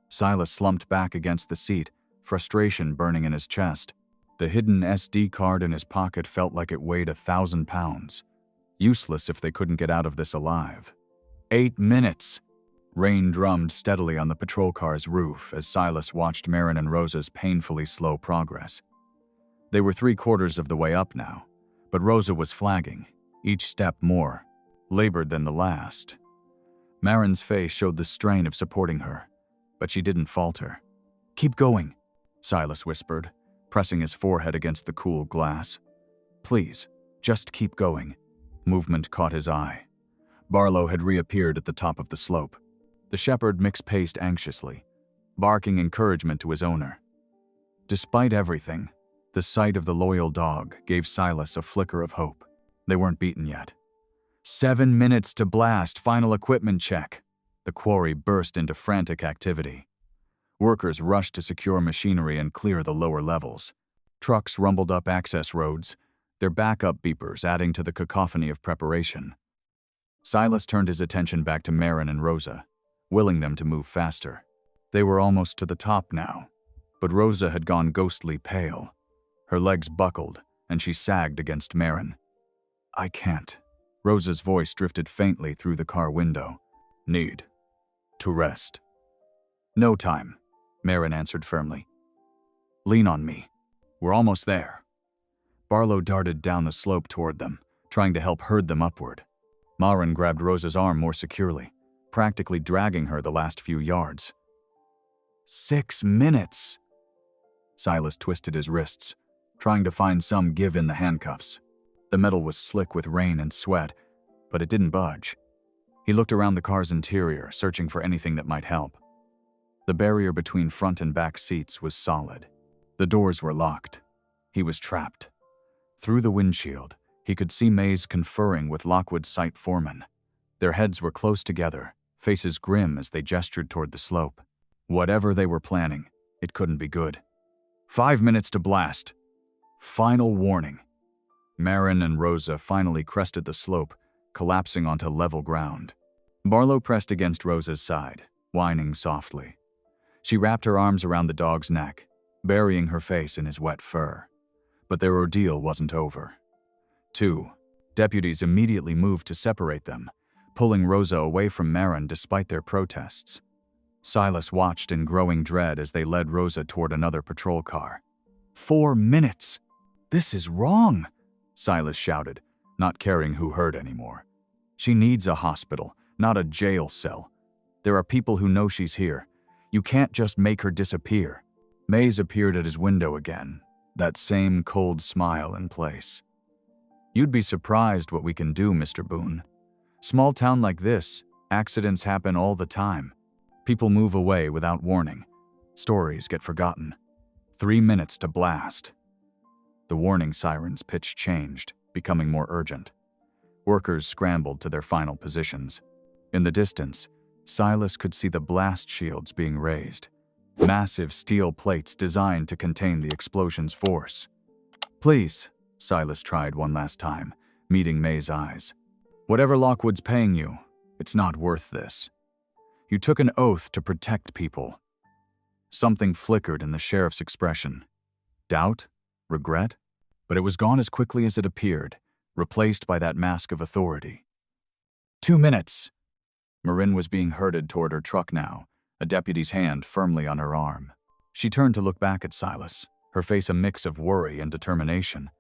Silas slumped back against the seat, frustration burning in his chest. The hidden SD card in his pocket felt like it weighed 1,000 pounds. Useless if they couldn't get out of this alive. 8 minutes! Rain drummed steadily on the patrol car's roof as Silas watched Marin and Rosa's painfully slow progress. They were 3/4 of the way up now, but Rosa was flagging, each step more labored than the last. Marin's face showed the strain of supporting her, but she didn't falter. "Keep going," Silas whispered, pressing his forehead against the cool glass. "Please, just keep going." Movement caught his eye. Barlow had reappeared at the top of the slope. The shepherd mixed-paced anxiously, barking encouragement to his owner. Despite everything, the sight of the loyal dog gave Silas a flicker of hope. They weren't beaten yet. 7 minutes to blast, final equipment check. The quarry burst into frantic activity. Workers rushed to secure machinery and clear the lower levels. Trucks rumbled up access roads, their backup beepers adding to the cacophony of preparation. Silas turned his attention back to Marin and Rosa, willing them to move faster. They were almost to the top now, but Rosa had gone ghostly pale. Her legs buckled, and she sagged against Marin. "I can't." Rosa's voice drifted faintly through the car window. "Need to rest." "No time," Marin answered firmly. "Lean on me. We're almost there." Barlow darted down the slope toward them, trying to help herd them upward. Marin grabbed Rosa's arm more securely, practically dragging her the last few yards. 6 minutes! Silas twisted his wrists, trying to find some give in the handcuffs. The metal was slick with rain and sweat, but it didn't budge. He looked around the car's interior, searching for anything that might help. The barrier between front and back seats was solid. The doors were locked. He was trapped. Through the windshield, he could see Mays conferring with Lockwood's site foreman. Their heads were close together, faces grim as they gestured toward the slope. Whatever they were planning, it couldn't be good. 5 minutes to blast. Final warning. Marin and Rosa finally crested the slope, collapsing onto level ground. Barlow pressed against Rosa's side, whining softly. She wrapped her arms around the dog's neck, burying her face in his wet fur. But their ordeal wasn't over. 2 deputies immediately moved to separate them, pulling Rosa away from Marin despite their protests. Silas watched in growing dread as they led Rosa toward another patrol car. 4 minutes! This is wrong, Silas shouted, not caring who heard anymore. She needs a hospital, not a jail cell. There are people who know she's here. You can't just make her disappear. Mays appeared at his window again, that same cold smile in place. "You'd be surprised what we can do, Mr. Boone. Small town like this, accidents happen all the time. People move away without warning. Stories get forgotten. 3 minutes to blast." The warning siren's pitch changed, becoming more urgent. Workers scrambled to their final positions. In the distance, Silas could see the blast shields being raised, massive steel plates designed to contain the explosion's force. "Please," Silas tried one last time, meeting May's eyes. "Whatever Lockwood's paying you, it's not worth this. You took an oath to protect people." Something flickered in the sheriff's expression. Doubt? Regret? But it was gone as quickly as it appeared, replaced by that mask of authority. 2 minutes! Marin was being herded toward her truck now, a deputy's hand firmly on her arm. She turned to look back at Silas, her face a mix of worry and determination.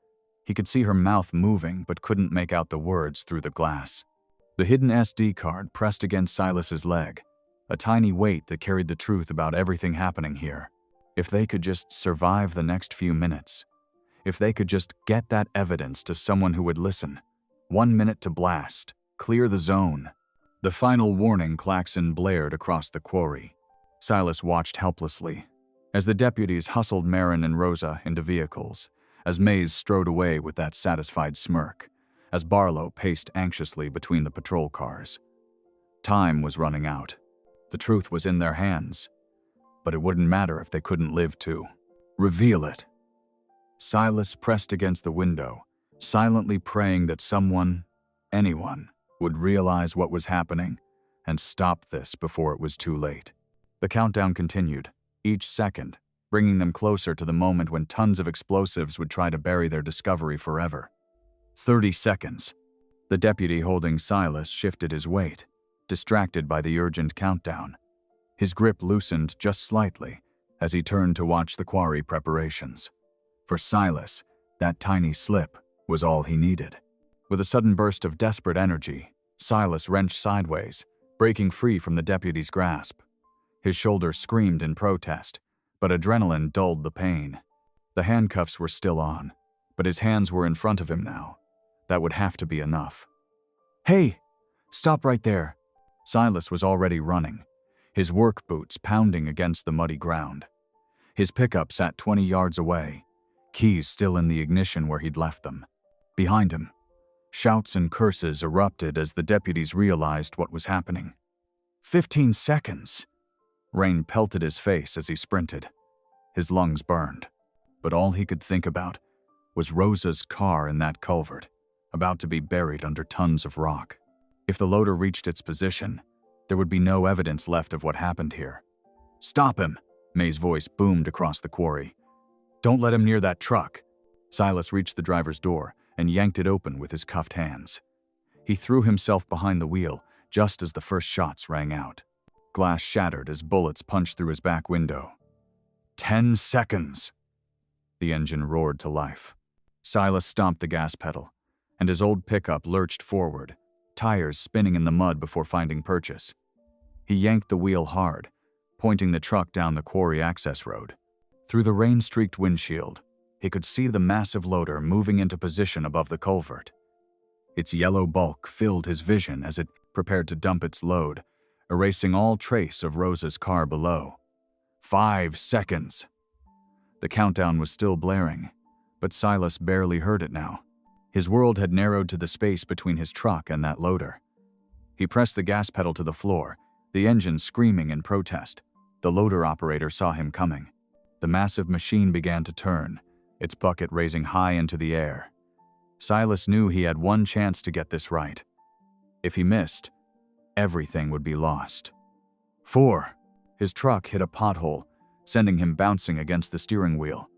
He could see her mouth moving but couldn't make out the words through the glass. The hidden SD card pressed against Silas's leg, a tiny weight that carried the truth about everything happening here. If they could just survive the next few minutes, if they could just get that evidence to someone who would listen. 1 minute to blast, clear the zone. The final warning klaxon blared across the quarry. Silas watched helplessly as the deputies hustled Marin and Rosa into vehicles, as Mays strode away with that satisfied smirk, as Barlow paced anxiously between the patrol cars. Time was running out. The truth was in their hands, but it wouldn't matter if they couldn't live to reveal it. Silas pressed against the window, silently praying that someone, anyone, would realize what was happening and stop this before it was too late. The countdown continued, each second, bringing them closer to the moment when tons of explosives would try to bury their discovery forever. 30 seconds. The deputy holding Silas shifted his weight. distracted by the urgent countdown. His grip loosened just slightly as he turned to watch the quarry preparations. For Silas, that tiny slip was all he needed. With a sudden burst of desperate energy, Silas wrenched sideways, breaking free from the deputy's grasp. His shoulder screamed in protest, but adrenaline dulled the pain. The handcuffs were still on, but his hands were in front of him now. That would have to be enough. "Hey! Stop right there!" Silas was already running, his work boots pounding against the muddy ground. His pickup sat 20 yards away, keys still in the ignition where he'd left them. Behind him, shouts and curses erupted as the deputies realized what was happening. 15 seconds! Rain pelted his face as he sprinted. His lungs burned, but all he could think about was Rosa's car in that culvert, about to be buried under tons of rock. If the loader reached its position, there would be no evidence left of what happened here. "Stop him!" May's voice boomed across the quarry. "Don't let him near that truck." Silas reached the driver's door and yanked it open with his cuffed hands. He threw himself behind the wheel just as the first shots rang out. Glass shattered as bullets punched through his back window. 10 seconds! The engine roared to life. Silas stomped the gas pedal, and his old pickup lurched forward, tires spinning in the mud before finding purchase. He yanked the wheel hard, pointing the truck down the quarry access road. Through the rain-streaked windshield, he could see the massive loader moving into position above the culvert. Its yellow bulk filled his vision as it prepared to dump its load, erasing all trace of Rosa's car below. 5 seconds! The countdown was still blaring, but Silas barely heard it now. His world had narrowed to the space between his truck and that loader. He pressed the gas pedal to the floor, the engine screaming in protest. The loader operator saw him coming. The massive machine began to turn, its bucket raising high into the air. Silas knew he had one chance to get this right. If he missed, everything would be lost. 4. His truck hit a pothole, sending him bouncing against the steering wheel.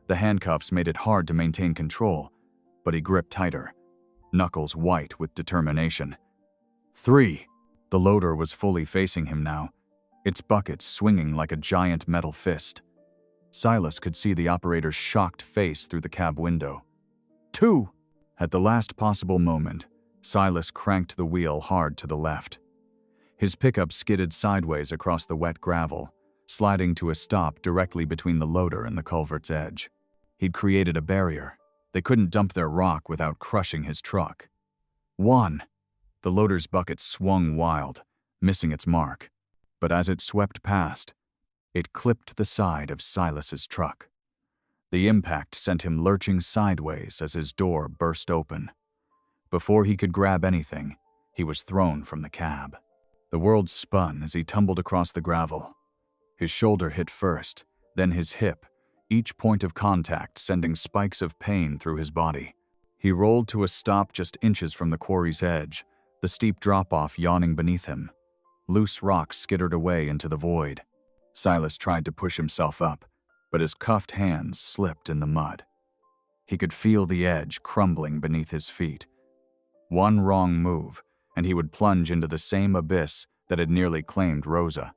The handcuffs made it hard to maintain control, but he gripped tighter, knuckles white with determination. 3. The loader was fully facing him now, its bucket swinging like a giant metal fist. Silas could see the operator's shocked face through the cab window. 2. At the last possible moment, Silas cranked the wheel hard to the left. His pickup skidded sideways across the wet gravel, sliding to a stop directly between the loader and the culvert's edge. He'd created a barrier. They couldn't dump their rock without crushing his truck. 1. The loader's bucket swung wild, missing its mark. But as it swept past, it clipped the side of Silas's truck. The impact sent him lurching sideways as his door burst open. Before he could grab anything, he was thrown from the cab. The world spun as he tumbled across the gravel. His shoulder hit first, then his hip, each point of contact sending spikes of pain through his body. He rolled to a stop just inches from the quarry's edge, the steep drop-off yawning beneath him. Loose rocks skittered away into the void. Silas tried to push himself up, but his cuffed hands slipped in the mud. He could feel the edge crumbling beneath his feet. One wrong move, and he would plunge into the same abyss that had nearly claimed Rosa.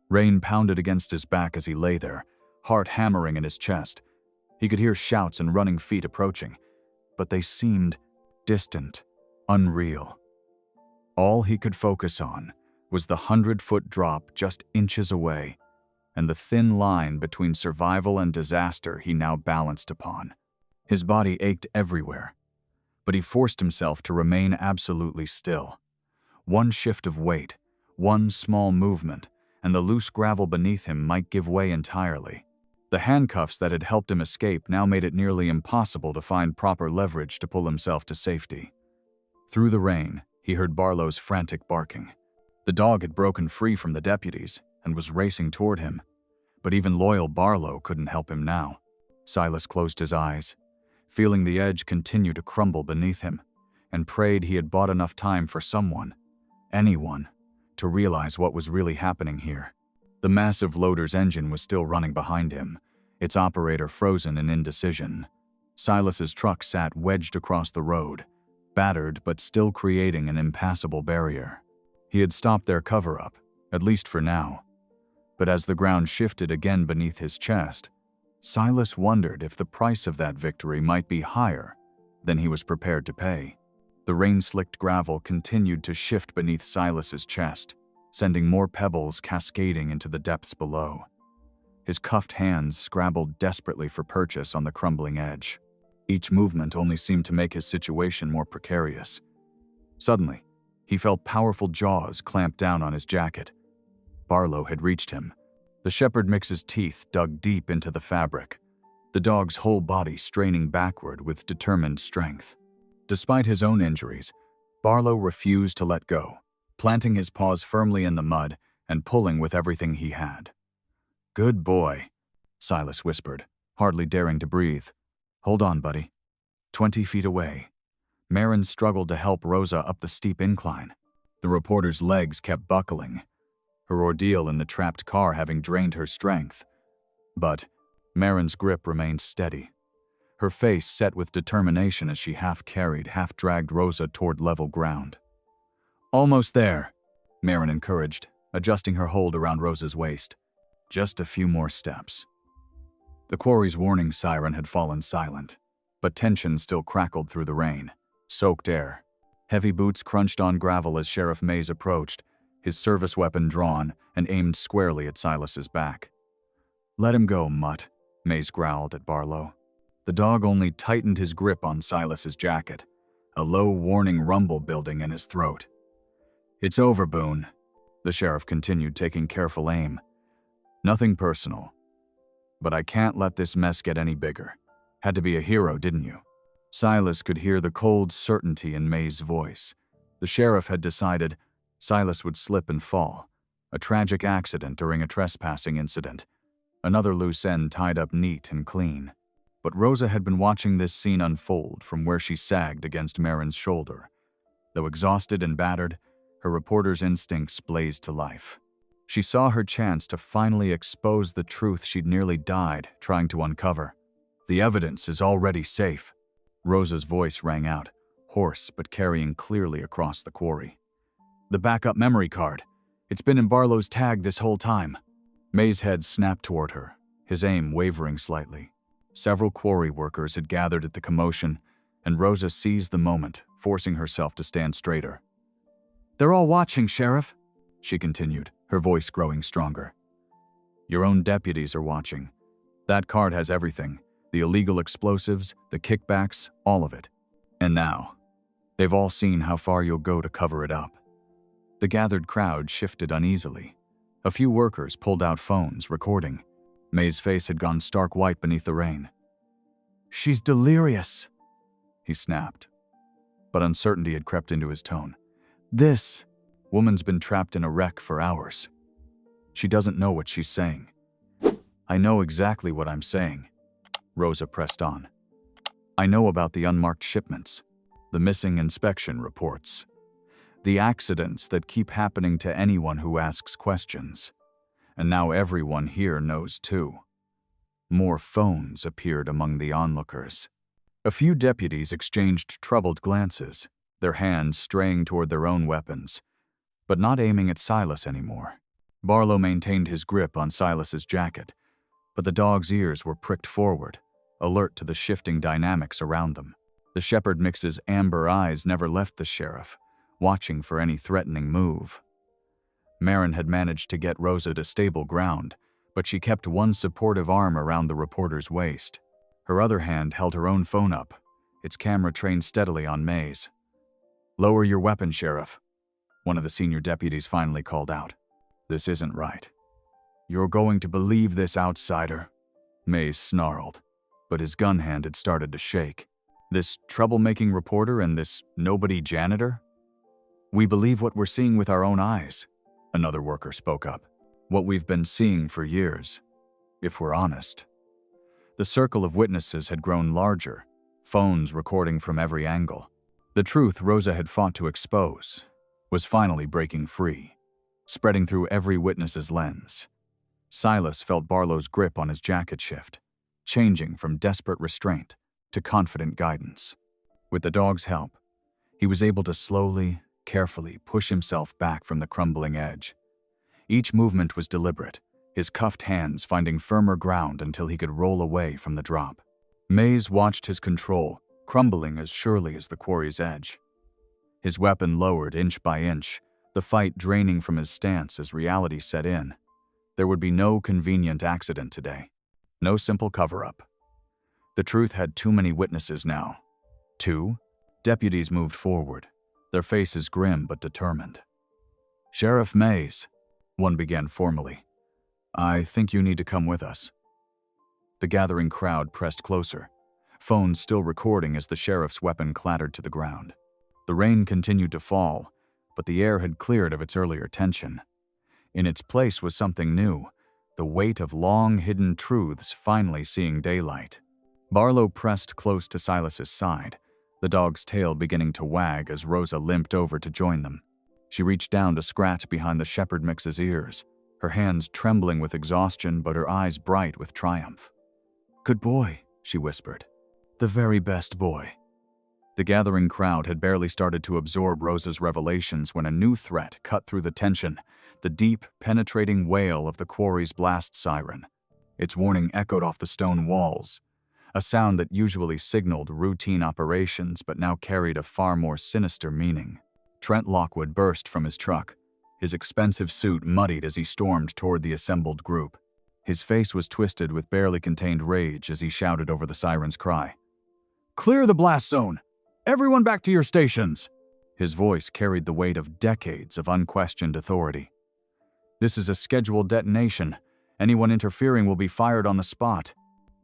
Rain pounded against his back as he lay there, heart hammering in his chest. He could hear shouts and running feet approaching, but they seemed distant, unreal. All he could focus on was the 100-foot drop just inches away, and the thin line between survival and disaster he now balanced upon. His body ached everywhere, but he forced himself to remain absolutely still. One shift of weight, one small movement, and the loose gravel beneath him might give way entirely. The handcuffs that had helped him escape now made it nearly impossible to find proper leverage to pull himself to safety. Through the rain, he heard Barlow's frantic barking. The dog had broken free from the deputies and was racing toward him, but even loyal Barlow couldn't help him now. Silas closed his eyes, feeling the edge continue to crumble beneath him, and prayed he had bought enough time for someone, anyone, to realize what was really happening here. The massive loader's engine was still running behind him, its operator frozen in indecision. Silas's truck sat wedged across the road, battered but still creating an impassable barrier. He had stopped their cover-up, at least for now. But as the ground shifted again beneath his chest, Silas wondered if the price of that victory might be higher than he was prepared to pay. The rain-slicked gravel continued to shift beneath Silas's chest, sending more pebbles cascading into the depths below. His cuffed hands scrabbled desperately for purchase on the crumbling edge. Each movement only seemed to make his situation more precarious. Suddenly, he felt powerful jaws clamp down on his jacket. Barlow had reached him. The shepherd mix's teeth dug deep into the fabric, the dog's whole body straining backward with determined strength. Despite his own injuries, Barlow refused to let go, planting his paws firmly in the mud and pulling with everything he had. "Good boy," Silas whispered, hardly daring to breathe. "Hold on, buddy." 20 feet away, Marin struggled to help Rosa up the steep incline. The reporter's legs kept buckling, her ordeal in the trapped car having drained her strength. But Marin's grip remained steady, her face set with determination as she half-carried, half-dragged Rosa toward level ground. "Almost there," Marin encouraged, adjusting her hold around Rosa's waist. "Just a few more steps." The quarry's warning siren had fallen silent, but tension still crackled through the rain, soaked air. Heavy boots crunched on gravel as Sheriff Mays approached, his service weapon drawn and aimed squarely at Silas's back. "Let him go, mutt," Mays growled at Barlow. The dog only tightened his grip on Silas's jacket, a low warning rumble building in his throat. "It's over, Boone," the sheriff continued, taking careful aim. "Nothing personal. But I can't let this mess get any bigger. Had to be a hero, didn't you?" Silas could hear the cold certainty in May's voice. The sheriff had decided Silas would slip and fall, a tragic accident during a trespassing incident, another loose end tied up neat and clean. But Rosa had been watching this scene unfold from where she sagged against Marin's shoulder. Though exhausted and battered, her reporter's instincts blazed to life. She saw her chance to finally expose the truth she'd nearly died trying to uncover. "The evidence is already safe," Rosa's voice rang out, hoarse but carrying clearly across the quarry. "The backup memory card. It's been in Barlow's tag this whole time." May's head snapped toward her, his aim wavering slightly. Several quarry workers had gathered at the commotion, and Rosa seized the moment, forcing herself to stand straighter. "They're all watching, Sheriff," she continued, her voice growing stronger. "Your own deputies are watching. That card has everything, the illegal explosives, the kickbacks, all of it. And now, they've all seen how far you'll go to cover it up." The gathered crowd shifted uneasily. A few workers pulled out phones, recording. May's face had gone stark white beneath the rain. "She's delirious," he snapped. But uncertainty had crept into his tone. "This woman's been trapped in a wreck for hours. She doesn't know what she's saying." "I know exactly what I'm saying," Rosa pressed on. "I know about the unmarked shipments, the missing inspection reports, the accidents that keep happening to anyone who asks questions. And now everyone here knows too." More phones appeared among the onlookers. A few deputies exchanged troubled glances, their hands straying toward their own weapons, but not aiming at Silas anymore. Barlow maintained his grip on Silas's jacket, but the dog's ears were pricked forward, alert to the shifting dynamics around them. The shepherd mix's amber eyes never left the sheriff, watching for any threatening move. Marin had managed to get Rosa to stable ground, but she kept one supportive arm around the reporter's waist. Her other hand held her own phone up, its camera trained steadily on May's. "Lower your weapon, Sheriff," one of the senior deputies finally called out. "This isn't right." "You're going to believe this, outsider," Mays snarled, but his gun hand had started to shake. "This troublemaking reporter and this nobody janitor?" "We believe what we're seeing with our own eyes," another worker spoke up. "What we've been seeing for years, if we're honest." The circle of witnesses had grown larger, phones recording from every angle. The truth Rosa had fought to expose was finally breaking free, spreading through every witness's lens. Silas felt Barlow's grip on his jacket shift, changing from desperate restraint to confident guidance. With the dog's help, he was able to slowly, carefully push himself back from the crumbling edge. Each movement was deliberate, his cuffed hands finding firmer ground until he could roll away from the drop. Mays watched his control, crumbling as surely as the quarry's edge. His weapon lowered inch by inch, the fight draining from his stance as reality set in. There would be no convenient accident today. No simple cover-up. The truth had too many witnesses now. 2 deputies moved forward, their faces grim but determined. "Sheriff Mays," one began formally, "I think you need to come with us." The gathering crowd pressed closer, phones still recording as the sheriff's weapon clattered to the ground. The rain continued to fall, but the air had cleared of its earlier tension. In its place was something new, the weight of long-hidden truths finally seeing daylight. Barlow pressed close to Silas's side, the dog's tail beginning to wag as Rosa limped over to join them. She reached down to scratch behind the shepherd mix's ears, her hands trembling with exhaustion but her eyes bright with triumph. "Good boy," she whispered. "The very best boy." The gathering crowd had barely started to absorb Rosa's revelations when a new threat cut through the tension, the deep, penetrating wail of the quarry's blast siren. Its warning echoed off the stone walls, a sound that usually signaled routine operations but now carried a far more sinister meaning. Trent Lockwood burst from his truck, his expensive suit muddied as he stormed toward the assembled group. His face was twisted with barely contained rage as he shouted over the siren's cry. "Clear the blast zone! Everyone back to your stations!" His voice carried the weight of decades of unquestioned authority. "This is a scheduled detonation. Anyone interfering will be fired on the spot."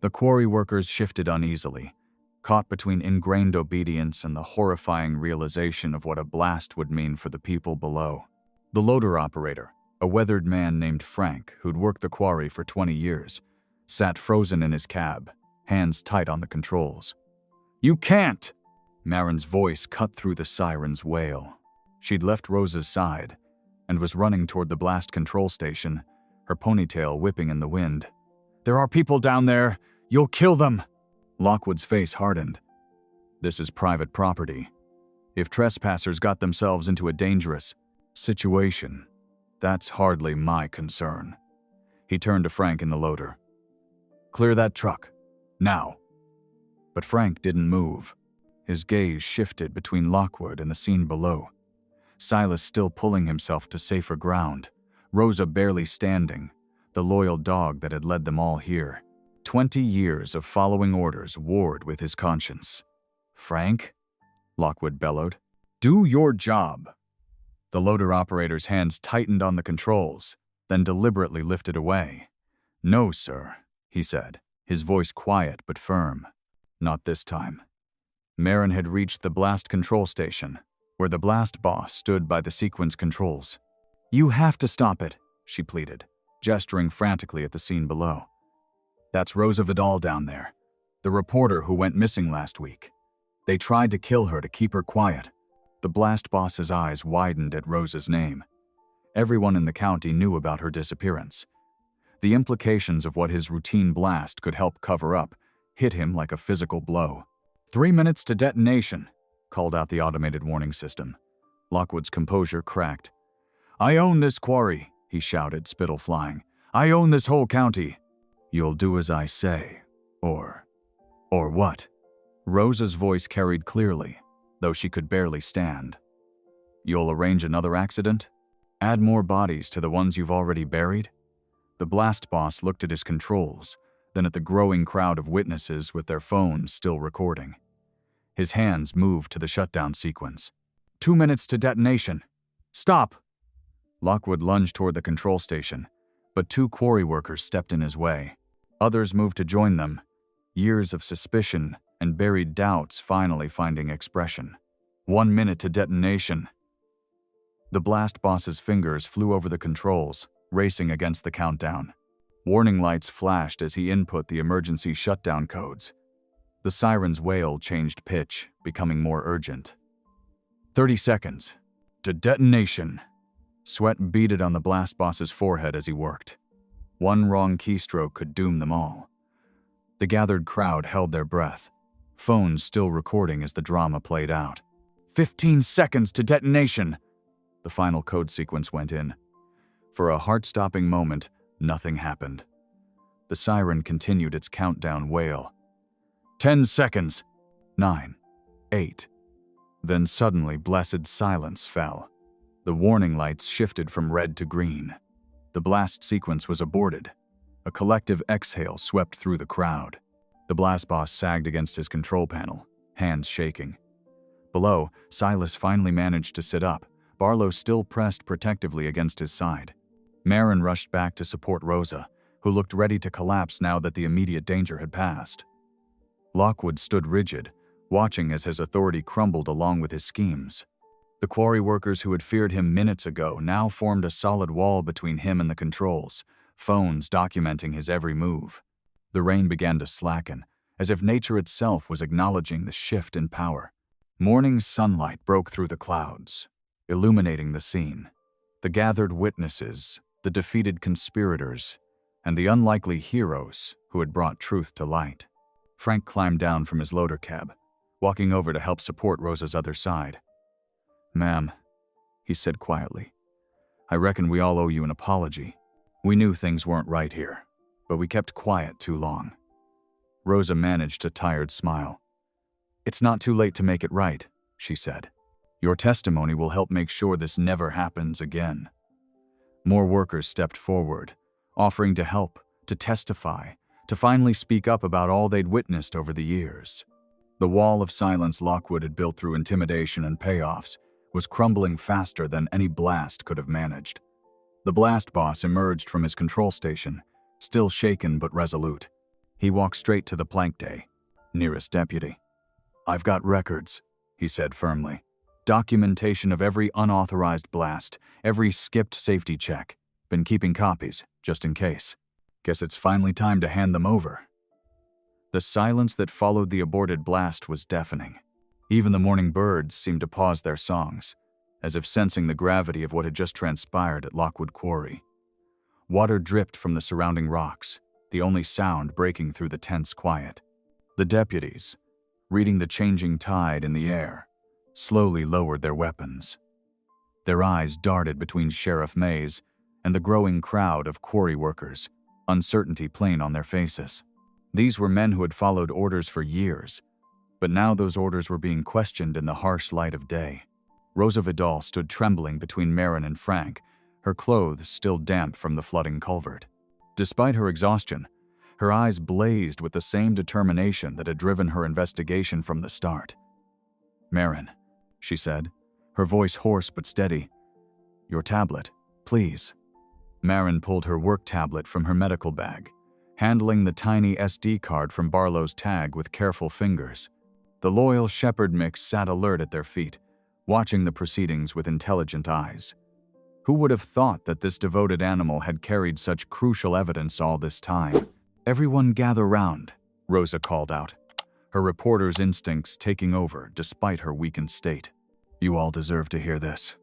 The quarry workers shifted uneasily, caught between ingrained obedience and the horrifying realization of what a blast would mean for the people below. The loader operator, a weathered man named Frank who'd worked the quarry for 20 years, sat frozen in his cab, hands tight on the controls. "You can't!" Marin's voice cut through the siren's wail. She'd left Rosa's side and was running toward the blast control station, her ponytail whipping in the wind. "There are people down there! You'll kill them!" Lockwood's face hardened. "This is private property. If trespassers got themselves into a dangerous situation, that's hardly my concern." He turned to Frank in the loader. "Clear that truck. Now." But Frank didn't move. His gaze shifted between Lockwood and the scene below. Silas still pulling himself to safer ground, Rosa barely standing, the loyal dog that had led them all here. 20 years of following orders warred with his conscience. "Frank?" Lockwood bellowed. "Do your job." The loader operator's hands tightened on the controls, then deliberately lifted away. "No, sir," he said, his voice quiet but firm. "Not this time." Marin had reached the blast control station, where the blast boss stood by the sequence controls. "You have to stop it," she pleaded, gesturing frantically at the scene below. "That's Rosa Vidal down there, the reporter who went missing last week. They tried to kill her to keep her quiet." The blast boss's eyes widened at Rosa's name. Everyone in the county knew about her disappearance. The implications of what his routine blast could help cover up hit him like a physical blow. 3 minutes to detonation," called out the automated warning system. Lockwood's composure cracked. "I own this quarry," he shouted, spittle flying. "I own this whole county." "You'll do as I say, or what?" Rosa's voice carried clearly, though she could barely stand. "You'll arrange another accident? Add more bodies to the ones you've already buried?" The blast boss looked at his controls, then at the growing crowd of witnesses with their phones still recording. His hands moved to the shutdown sequence. 2 minutes to detonation. Stop! Lockwood lunged toward the control station, but 2 quarry workers stepped in his way. Others moved to join them, years of suspicion and buried doubts finally finding expression. 1 minute to detonation. The blast boss's fingers flew over the controls, racing against the countdown. Warning lights flashed as he input the emergency shutdown codes. The siren's wail changed pitch, becoming more urgent. 30 seconds. To detonation. Sweat beaded on the blast boss's forehead as he worked. One wrong keystroke could doom them all. The gathered crowd held their breath, phones still recording as the drama played out. 15 seconds to detonation. The final code sequence went in. For a heart-stopping moment, nothing happened. The siren continued its countdown wail. 10 seconds. 9. 8. Then suddenly blessed silence fell. The warning lights shifted from red to green. The blast sequence was aborted. A collective exhale swept through the crowd. The blast boss sagged against his control panel, hands shaking. Below, Silas finally managed to sit up, Barlow still pressed protectively against his side. Marin rushed back to support Rosa, who looked ready to collapse now that the immediate danger had passed. Lockwood stood rigid, watching as his authority crumbled along with his schemes. The quarry workers who had feared him minutes ago now formed a solid wall between him and the controls, phones documenting his every move. The rain began to slacken, as if nature itself was acknowledging the shift in power. Morning sunlight broke through the clouds, illuminating the scene. The gathered witnesses, the defeated conspirators, and the unlikely heroes who had brought truth to light. Frank climbed down from his loader cab, walking over to help support Rosa's other side. "Ma'am," he said quietly, "I reckon we all owe you an apology. We knew things weren't right here, but we kept quiet too long." Rosa managed a tired smile. "It's not too late to make it right," she said. "Your testimony will help make sure this never happens again." More workers stepped forward, offering to help, to testify, to finally speak up about all they'd witnessed over the years. The wall of silence Lockwood had built through intimidation and payoffs was crumbling faster than any blast could have managed. The blast boss emerged from his control station, still shaken but resolute. He walked straight to the plank day, nearest deputy. "I've got records," he said firmly. "Documentation of every unauthorized blast, every skipped safety check. Been keeping copies, just in case. Guess it's finally time to hand them over." The silence that followed the aborted blast was deafening. Even the morning birds seemed to pause their songs, as if sensing the gravity of what had just transpired at Lockwood Quarry. Water dripped from the surrounding rocks, the only sound breaking through the tense quiet. The deputies, reading the changing tide in the air, slowly lowered their weapons. Their eyes darted between Sheriff Mays and the growing crowd of quarry workers, uncertainty plain on their faces. These were men who had followed orders for years, but now those orders were being questioned in the harsh light of day. Rosa Vidal stood trembling between Marin and Frank, her clothes still damp from the flooding culvert. Despite her exhaustion, her eyes blazed with the same determination that had driven her investigation from the start. "Marin," she said, her voice hoarse but steady. "Your tablet, please." Marin pulled her work tablet from her medical bag, handling the tiny SD card from Barlow's tag with careful fingers. The loyal shepherd mix sat alert at their feet, watching the proceedings with intelligent eyes. Who would have thought that this devoted animal had carried such crucial evidence all this time? "Everyone gather round," Rosa called out, her reporter's instincts taking over despite her weakened state. "You all deserve to hear this."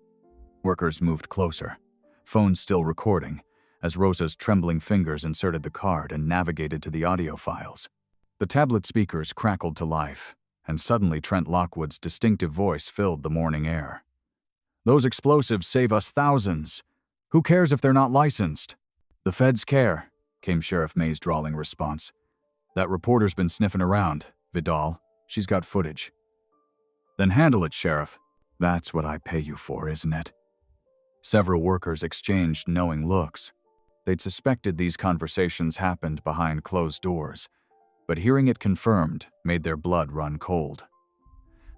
Workers moved closer, phones still recording, as Rosa's trembling fingers inserted the card and navigated to the audio files. The tablet speakers crackled to life, and suddenly Trent Lockwood's distinctive voice filled the morning air. "Those explosives save us thousands. Who cares if they're not licensed?" "The feds care," came Sheriff May's drawling response. "That reporter's been sniffing around, Vidal. She's got footage." "Then handle it, Sheriff." "That's what I pay you for, isn't it?" Several workers exchanged knowing looks. They'd suspected these conversations happened behind closed doors, but hearing it confirmed made their blood run cold.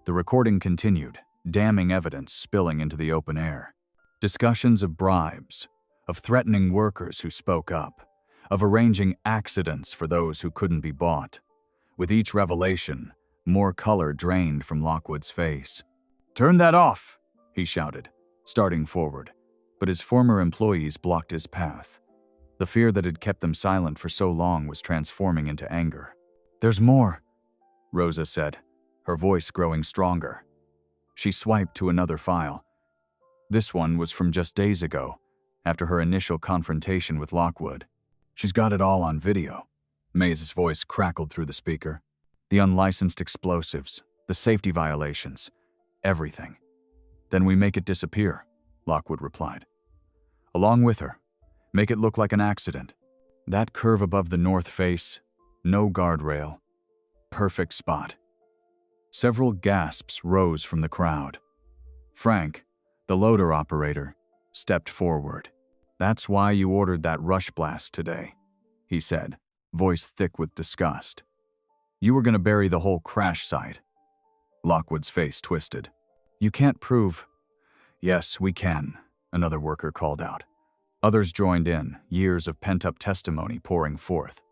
The recording continued, damning evidence spilling into the open air. Discussions of bribes, of threatening workers who spoke up, of arranging accidents for those who couldn't be bought. With each revelation, more color drained from Lockwood's face. "Turn that off!" he shouted, starting forward, but his former employees blocked his path. The fear that had kept them silent for so long was transforming into anger. "There's more," Rosa said, her voice growing stronger. She swiped to another file. This one was from just days ago, after her initial confrontation with Lockwood. "She's got it all on video." Mays' voice crackled through the speaker. "The unlicensed explosives, the safety violations, Everything. Then we make it disappear, Lockwood replied. Along with her. Make it look like an accident. That curve above the north face, no guardrail. Perfect spot. Several gasps rose from the crowd. Frank, the loader operator, stepped forward. That's why you ordered that rush blast today, he said, voice thick with disgust. You were going to bury the whole crash site. Lockwood's face twisted. You can't prove. Yes, we can, another worker called out. Others joined in, years of pent-up testimony pouring forth.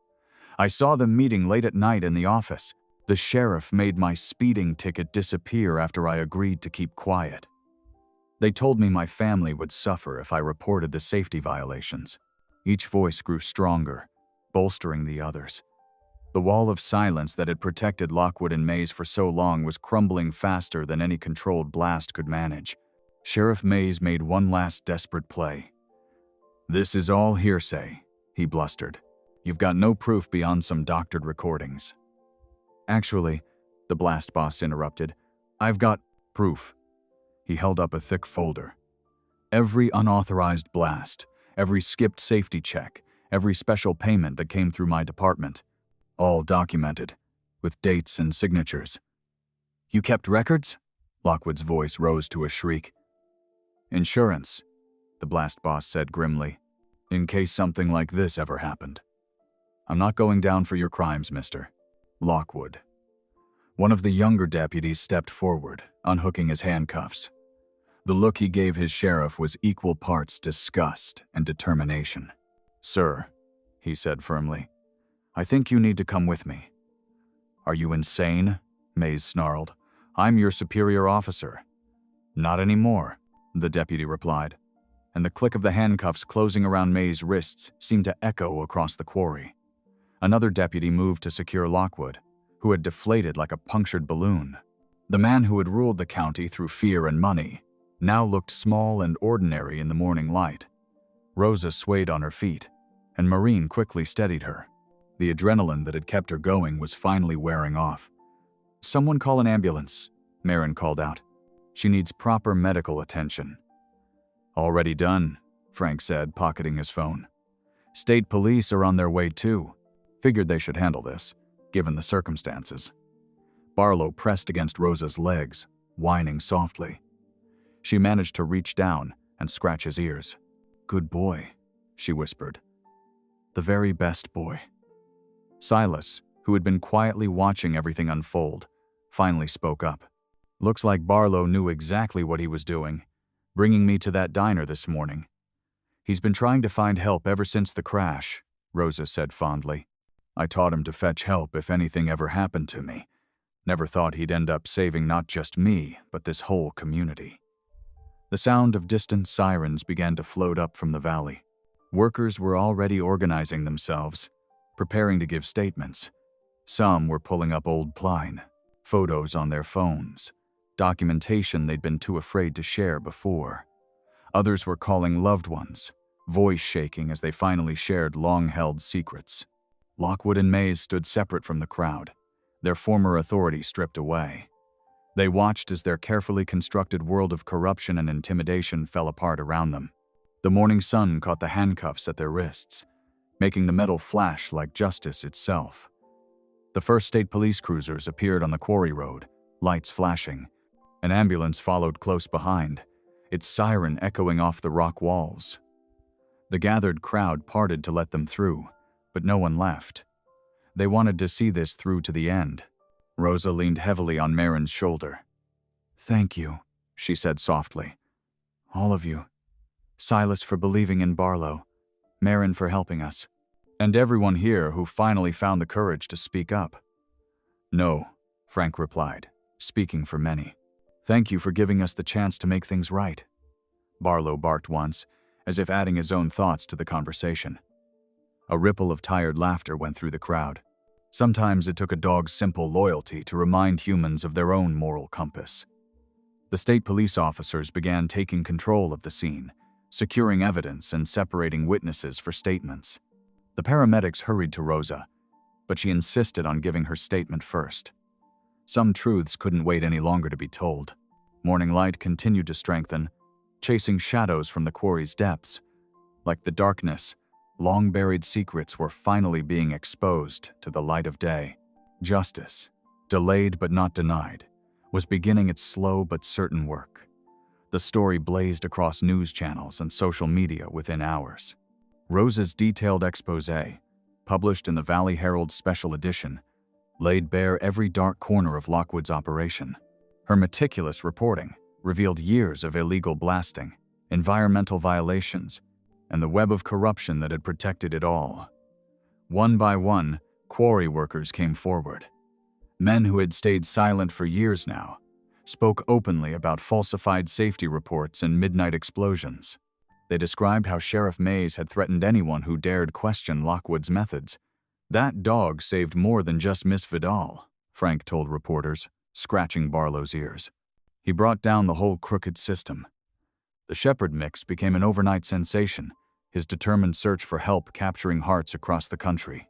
I saw them meeting late at night in the office. The sheriff made my speeding ticket disappear after I agreed to keep quiet. They told me my family would suffer if I reported the safety violations. Each voice grew stronger, bolstering the others. The wall of silence that had protected Lockwood and Mays for so long was crumbling faster than any controlled blast could manage. Sheriff Mays made one last desperate play. This is all hearsay, he blustered. You've got no proof beyond some doctored recordings. Actually, the blast boss interrupted, I've got proof. He held up a thick folder. Every unauthorized blast, every skipped safety check, every special payment that came through my department. All documented, with dates and signatures. You kept records? Lockwood's voice rose to a shriek. Insurance, the blast boss said grimly, in case something like this ever happened. I'm not going down for your crimes, mister. Lockwood. One of the younger deputies stepped forward, unhooking his handcuffs. The look he gave his sheriff was equal parts disgust and determination. Sir, he said firmly, I think you need to come with me. Are you insane? Mays snarled. I'm your superior officer. Not anymore, the deputy replied, and the click of the handcuffs closing around Mays' wrists seemed to echo across the quarry. Another deputy moved to secure Lockwood, who had deflated like a punctured balloon. The man who had ruled the county through fear and money now looked small and ordinary in the morning light. Rosa swayed on her feet, and Maureen quickly steadied her. The adrenaline that had kept her going was finally wearing off. Someone call an ambulance, Marin called out. She needs proper medical attention. Already done, Frank said, pocketing his phone. State police are on their way too. Figured they should handle this, given the circumstances. Barlow pressed against Rosa's legs, whining softly. She managed to reach down and scratch his ears. Good boy, she whispered. The very best boy. Silas, who had been quietly watching everything unfold, finally spoke up. Looks like Barlow knew exactly what he was doing, bringing me to that diner this morning. He's been trying to find help ever since the crash, Rosa said fondly. I taught him to fetch help if anything ever happened to me. Never thought he'd end up saving not just me, but this whole community. The sound of distant sirens began to float up from the valley. Workers were already organizing themselves, preparing to give statements. Some were pulling up old pline, photos on their phones, documentation they'd been too afraid to share before. Others were calling loved ones, voice shaking as they finally shared long-held secrets. Lockwood and Mays stood separate from the crowd, their former authority stripped away. They watched as their carefully constructed world of corruption and intimidation fell apart around them. The morning sun caught the handcuffs at their wrists, making the metal flash like justice itself. The first state police cruisers appeared on the quarry road, lights flashing. An ambulance followed close behind, its siren echoing off the rock walls. The gathered crowd parted to let them through, but no one left. They wanted to see this through to the end. Rosa leaned heavily on Marin's shoulder. Thank you, she said softly. All of you. Silas for believing in Barlow, Marin for helping us, and everyone here who finally found the courage to speak up. No, Frank replied, speaking for many. Thank you for giving us the chance to make things right. Barlow barked once, as if adding his own thoughts to the conversation. A ripple of tired laughter went through the crowd. Sometimes it took a dog's simple loyalty to remind humans of their own moral compass. The state police officers began taking control of the scene, securing evidence and separating witnesses for statements. The paramedics hurried to Rosa, but she insisted on giving her statement first. Some truths couldn't wait any longer to be told. Morning light continued to strengthen, chasing shadows from the quarry's depths. Like the darkness, long-buried secrets were finally being exposed to the light of day. Justice, delayed but not denied, was beginning its slow but certain work. The story blazed across news channels and social media within hours. Rosa's detailed exposé, published in the Valley Herald's special edition, laid bare every dark corner of Lockwood's operation. Her meticulous reporting revealed years of illegal blasting, environmental violations, and the web of corruption that had protected it all. One by one, quarry workers came forward. Men who had stayed silent for years now spoke openly about falsified safety reports and midnight explosions. They described how Sheriff Mays had threatened anyone who dared question Lockwood's methods. "That dog saved more than just Miss Vidal," Frank told reporters, scratching Barlow's ears. "He brought down the whole crooked system." The Shepherd mix became an overnight sensation, his determined search for help capturing hearts across the country.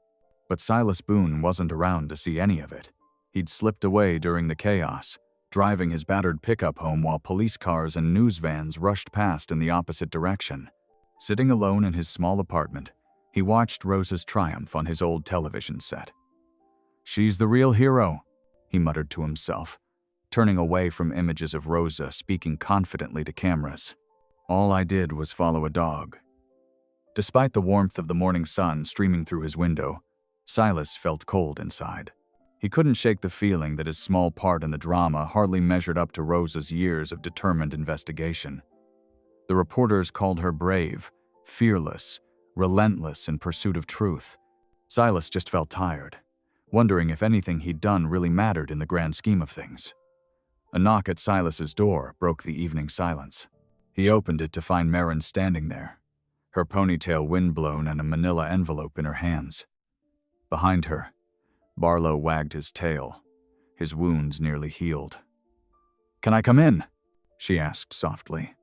But Silas Boone wasn't around to see any of it. He'd slipped away during the chaos, driving his battered pickup home while police cars and news vans rushed past in the opposite direction. Sitting alone in his small apartment, he watched Rosa's triumph on his old television set. "She's the real hero," he muttered to himself, turning away from images of Rosa speaking confidently to cameras. "All I did was follow a dog." Despite the warmth of the morning sun streaming through his window, Silas felt cold inside. He couldn't shake the feeling that his small part in the drama hardly measured up to Rosa's years of determined investigation. The reporters called her brave, fearless, relentless in pursuit of truth. Silas just felt tired, wondering if anything he'd done really mattered in the grand scheme of things. A knock at Silas's door broke the evening silence. He opened it to find Marin standing there, her ponytail windblown and a manila envelope in her hands. Behind her, Barlow wagged his tail, his wounds nearly healed. "Can I come in?" she asked softly.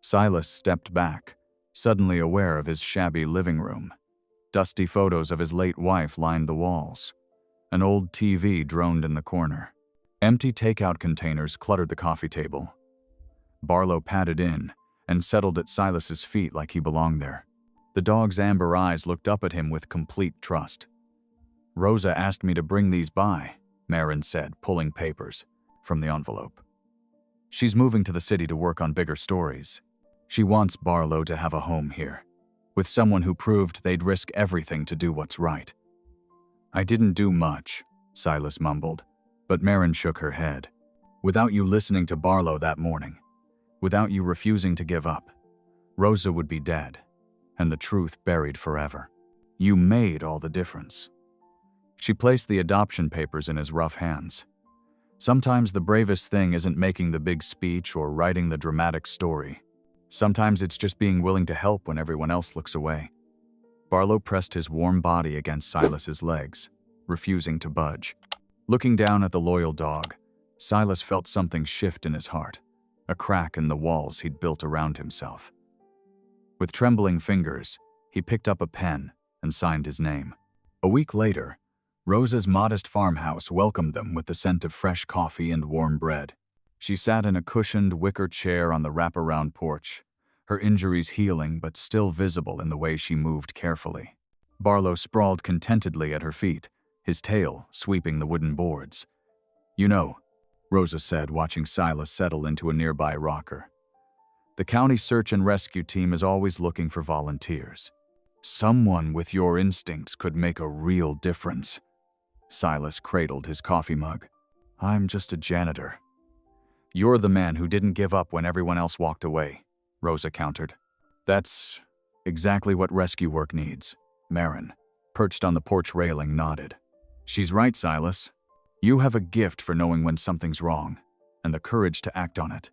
Silas stepped back, suddenly aware of his shabby living room. Dusty photos of his late wife lined the walls. An old TV droned in the corner. Empty takeout containers cluttered the coffee table. Barlow padded in and settled at Silas's feet like he belonged there. The dog's amber eyes looked up at him with complete trust. "Rosa asked me to bring these by," Marin said, pulling papers from the envelope. "She's moving to the city to work on bigger stories. She wants Barlow to have a home here, with someone who proved they'd risk everything to do what's right." "I didn't do much," Silas mumbled, but Marin shook her head. "Without you listening to Barlow that morning, without you refusing to give up, Rosa would be dead, and the truth buried forever. You made all the difference." She placed the adoption papers in his rough hands. "Sometimes the bravest thing isn't making the big speech or writing the dramatic story. Sometimes it's just being willing to help when everyone else looks away." Barlow pressed his warm body against Silas's legs, refusing to budge. Looking down at the loyal dog, Silas felt something shift in his heart, a crack in the walls he'd built around himself. With trembling fingers, he picked up a pen and signed his name. A week later, Rosa's modest farmhouse welcomed them with the scent of fresh coffee and warm bread. She sat in a cushioned wicker chair on the wraparound porch, her injuries healing but still visible in the way she moved carefully. Barlow sprawled contentedly at her feet, his tail sweeping the wooden boards. "You know," Rosa said, watching Silas settle into a nearby rocker, "the county search and rescue team is always looking for volunteers. Someone with your instincts could make a real difference." Silas cradled his coffee mug. "I'm just a janitor." "You're the man who didn't give up when everyone else walked away," Rosa countered. "That's exactly what rescue work needs." Marin, perched on the porch railing, nodded. "She's right, Silas. You have a gift for knowing when something's wrong, and the courage to act on it."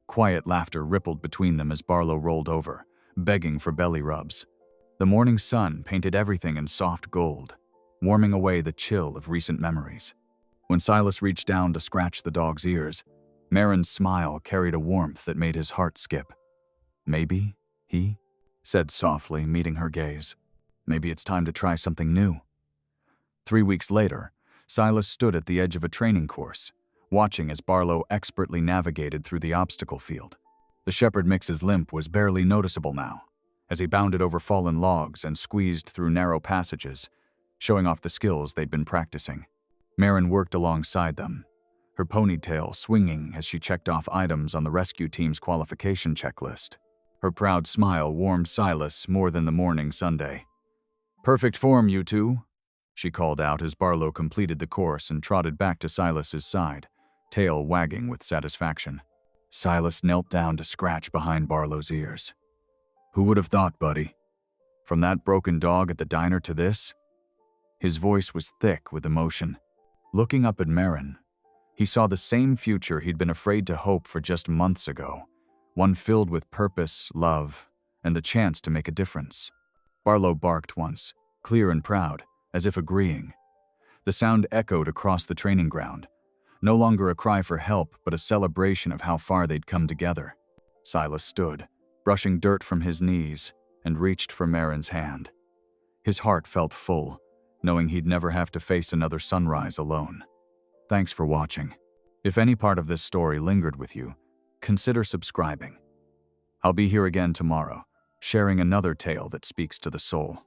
Quiet laughter rippled between them as Barlow rolled over, begging for belly rubs. The morning sun painted everything in soft gold, warming away the chill of recent memories. When Silas reached down to scratch the dog's ears, Marin's smile carried a warmth that made his heart skip. "Maybe," he said softly, meeting her gaze. "Maybe it's time to try something new." 3 weeks later, Silas stood at the edge of a training course, watching as Barlow expertly navigated through the obstacle field. The shepherd mix's limp was barely noticeable now, as he bounded over fallen logs and squeezed through narrow passages, showing off the skills they'd been practicing. Marin worked alongside them, her ponytail swinging as she checked off items on the rescue team's qualification checklist. Her proud smile warmed Silas more than the morning Sunday. "Perfect form, you two," she called out as Barlow completed the course and trotted back to Silas's side, tail wagging with satisfaction. Silas knelt down to scratch behind Barlow's ears. "Who would have thought, buddy? From that broken dog at the diner to this?" His voice was thick with emotion. Looking up at Marin, he saw the same future he'd been afraid to hope for just months ago, one filled with purpose, love, and the chance to make a difference. Barlow barked once, clear and proud, as if agreeing. The sound echoed across the training ground, no longer a cry for help, but a celebration of how far they'd come together. Silas stood, brushing dirt from his knees, and reached for Marin's hand. His heart felt full, knowing he'd never have to face another sunrise alone. Thanks for watching. If any part of this story lingered with you, consider subscribing. I'll be here again tomorrow, sharing another tale that speaks to the soul.